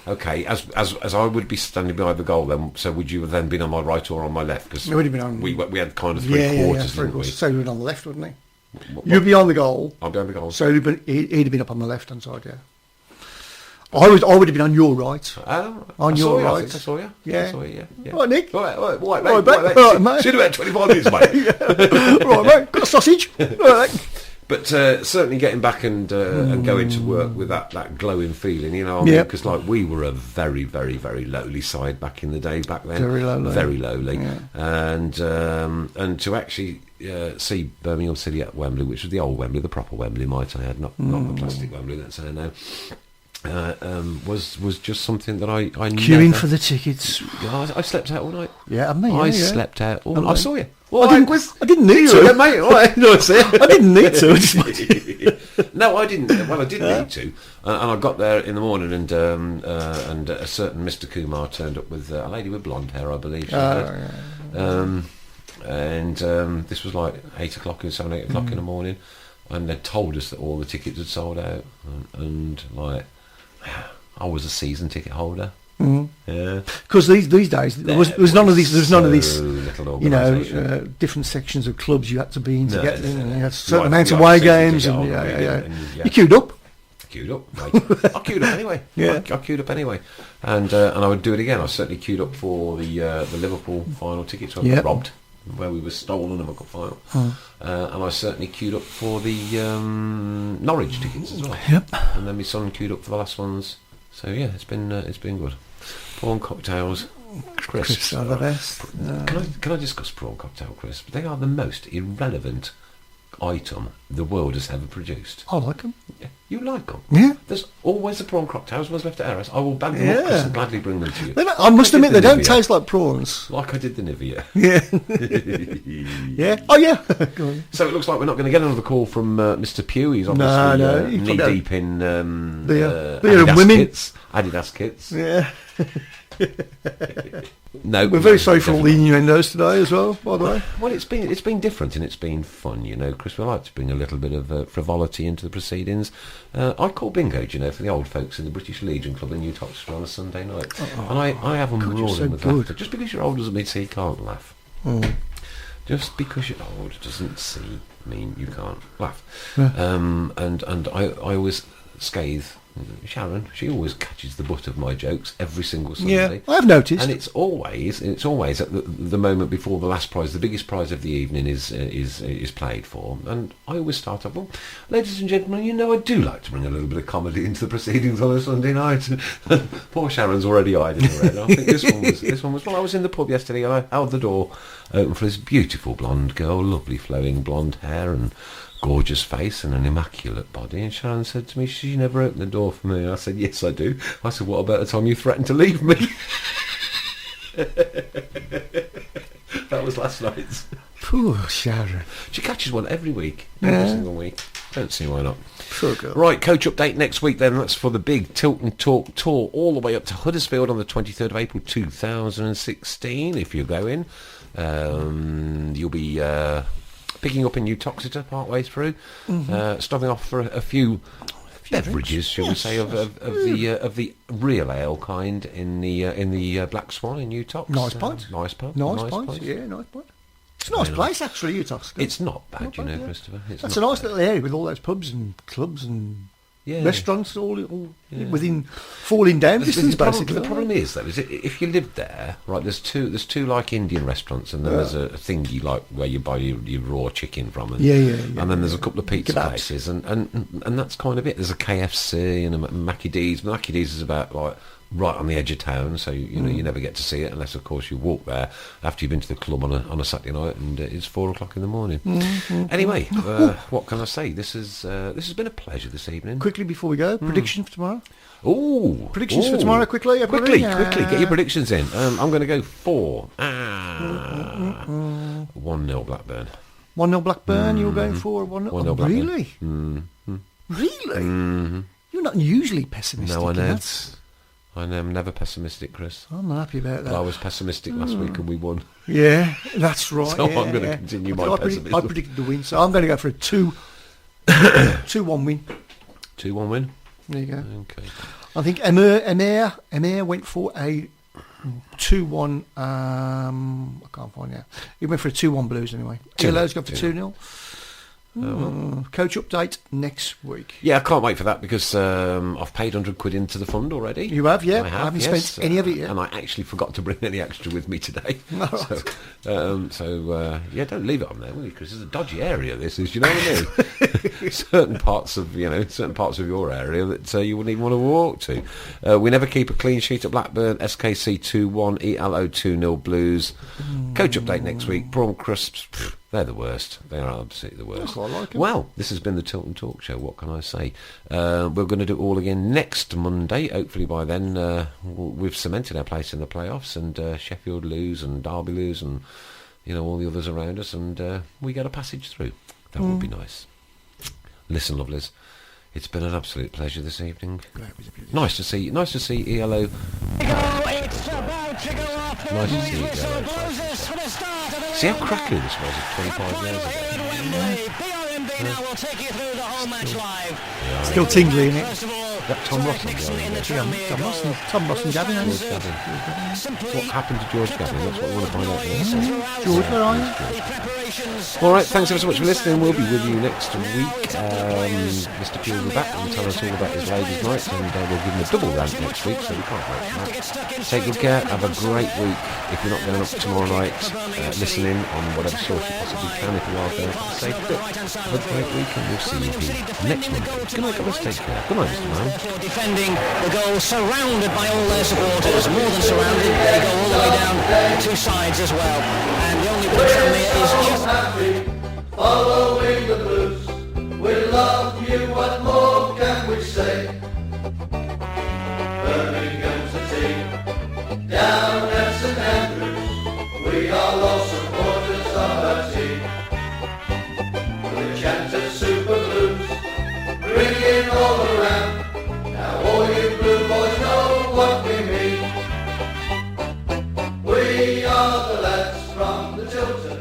Okay, as I would be standing behind the goal then, so would you have then been on my right or on my left? Because we had kind of three quarters, didn't we? So he was on the left, wouldn't he? You'd be on the goal. I'd be on the goal. So he'd have been up on the left-hand side, yeah. I would have been on your right. On your right. I saw you. Yeah. I saw you, yeah. Right, Nick. Right, mate. Right, mate. Seen about 25 minutes, mate. Right, mate. Got a sausage. Right, But certainly getting back and going to work with that glowing feeling, you know, because like we were a very, very, very lowly side back in the day back then. Very lowly. Yeah. And to actually see Birmingham City at Wembley, which was the old Wembley, the proper Wembley, might I add, not the plastic Wembley that's there now. Was just something that I queuing for the tickets. I slept out all night. Yeah, I slept out all night. I saw you. Well, I didn't need to, mate. I didn't need to. No, I didn't. Well, I did need to, and I got there in the morning, and a certain Mr. Kumar turned up with a lady with blonde hair, I believe. This was like 8 o'clock and 7, 8 o'clock in the morning, and they told us that all the tickets had sold out, and like I was a season ticket holder. Yeah, because these days there was none of these. There was none of these. You know, different sections of clubs you had to be in to get in, and you had a certain amount of away games, and you queued up. Mate. I queued up anyway. I queued up anyway, and I would do it again. I certainly queued up for the Liverpool final tickets. I got robbed where we were stolen and I got final, and I certainly queued up for the Norwich tickets as well. Yep. And then my son queued up for the last ones. So yeah, it's been good. Prawn cocktails, crisps are the best. Can I discuss prawn cocktail crisps? They are the most irrelevant item the world has ever produced. I like them. Yeah, you like them? Yeah. There's always the prawn cocktails. One's left at Harris. I will bag them up, Chris, and gladly bring them to you. I must admit, they don't taste like prawns. Like I did the Nivea. Yeah. Yeah. Oh yeah. So it looks like we're not going to get another call from Mr. Pugh. He's obviously knee deep in Adidas kits. Yeah. No, we're very sorry for all the innuendos today as well, by the way. Well, it's been different and it's been fun, you know, Chris. We like to bring a little bit of frivolity into the proceedings. I call bingo, you know, for the old folks in the British Legion Club in New Toxteth on a Sunday night, and I have them roaring with laughter. Just because you're old doesn't mean you can't laugh. Just because you're old doesn't mean you can't laugh. And I always scathe Sharon. She always catches the butt of my jokes every single Sunday. Yeah, I've noticed. And it's always at the moment before the last prize, the biggest prize of the evening is played for. And I always start up, well, ladies and gentlemen, you know I do like to bring a little bit of comedy into the proceedings on a Sunday night. Poor Sharon's already eyed in the red. I think this one was. Well, I was in the pub yesterday and I held the door open for this beautiful blonde girl, lovely flowing blonde hair and gorgeous face and an immaculate body, and Sharon said to me, "She never opened the door for me." I said, "Yes, I do." I said, "What about the time you threatened to leave me?" That was last night's. Poor Sharon. She catches one every week, every single week. Don't see why not. Poor girl. Right, coach update next week then. That's for the big Tilton Talk tour all the way up to Huddersfield on the 23rd of April 2016. If you're going, you'll be picking up in New Toxteth part way through, stopping off for a few beverages, shall we say, of the real ale kind in the Black Swan in New Tox. Nice pint. Nice pint. Yeah, nice pint. It's a nice place actually, New Tox. It's not bad, Christopher. That's a nice little area with all those pubs and clubs and restaurants all within falling down distance, basically. The problem is, though, is if you live there, right? There's two like Indian restaurants, and then there's a thingy like where you buy your raw chicken from, and and then there's a couple of pizza places, and that's kind of it. There's a KFC and a Mackie D's. Mackie D's is about like right on the edge of town, so you know you never get to see it unless, of course, you walk there after you've been to the club on a Saturday night, and it's 4 o'clock in the morning. Anyway, what can I say? This has been a pleasure this evening. Quickly before we go, predictions for tomorrow. Predictions for tomorrow, quickly, quickly, get your predictions in. I'm going to go for 1-0 Blackburn. 1-0 Blackburn. You're going for 1-0. Blackburn. Really? Really? You're not usually pessimistic. No, I know. I'm never pessimistic, Chris. I'm not happy about that. I was pessimistic last week and we won. Yeah, that's right. So I'm going to continue my pessimism. I predicted the win, so I'm going to go for a 2-1 win. 2-1 win? There you go. Okay. I think Emir went for a 2-1. I can't find it. He went for a 2-1 Blues anyway. Yellow's gone for 2-0. Coach update next week. Yeah, I can't wait for that because I've paid £100 into the fund already. You have, yeah. I haven't yes. spent any of it yet. And I actually forgot to bring any extra with me today. Right. Yeah, don't leave it on there, will you? Because it's a dodgy area. This is, you know what I mean? certain parts of your area that you wouldn't even want to walk to. We never keep a clean sheet at Blackburn. SKC 2-1, ELO 2-0 Blues. Coach update next week. Prawn crisps. They're the worst. They are absolutely the worst. Oh, I like 'em. Well, this has been the Tilton Talk Show. What can I say? We're going to do it all again next Monday. Hopefully by then we've cemented our place in the playoffs and Sheffield lose and Derby lose and all the others around us and we get a passage through. That would be nice. Listen, lovelies, it's been an absolute pleasure this evening. Nice to see ELO. Nice to see ELO. See how crackly this was 25 years ago. Still tingly, isn't it? That Tom Ross on the other Tom Ross and Gavin. George Gavin. What happened to George Gavin? That's what we want to find out next. George, where are you? All right, thanks ever so much for listening. We'll be with you next week. Mr. Pugh will be back and tell us all about his ladies' night, and we'll give him a double rant next week, so we can't wait for that. Take good care. Have a great week. If you're not going up tomorrow night, listen in on whatever source you possibly can. If you are going to the safe bit, have a great week, and we'll see you here next Monday. Good night, guys. Take care. Good night, Mr. Mann. For defending the goal, surrounded by all their supporters, more than surrounded, they go all the way down the two sides as well. And the only pitch from here is just happy, following the blues. We love you, what more can we say? Birmingham's the team, down at St Andrews. We are lost supporters of our team. We chant a super blues, ringing all around. Now all you blue boys know what we mean. We are the lads from the Tilton.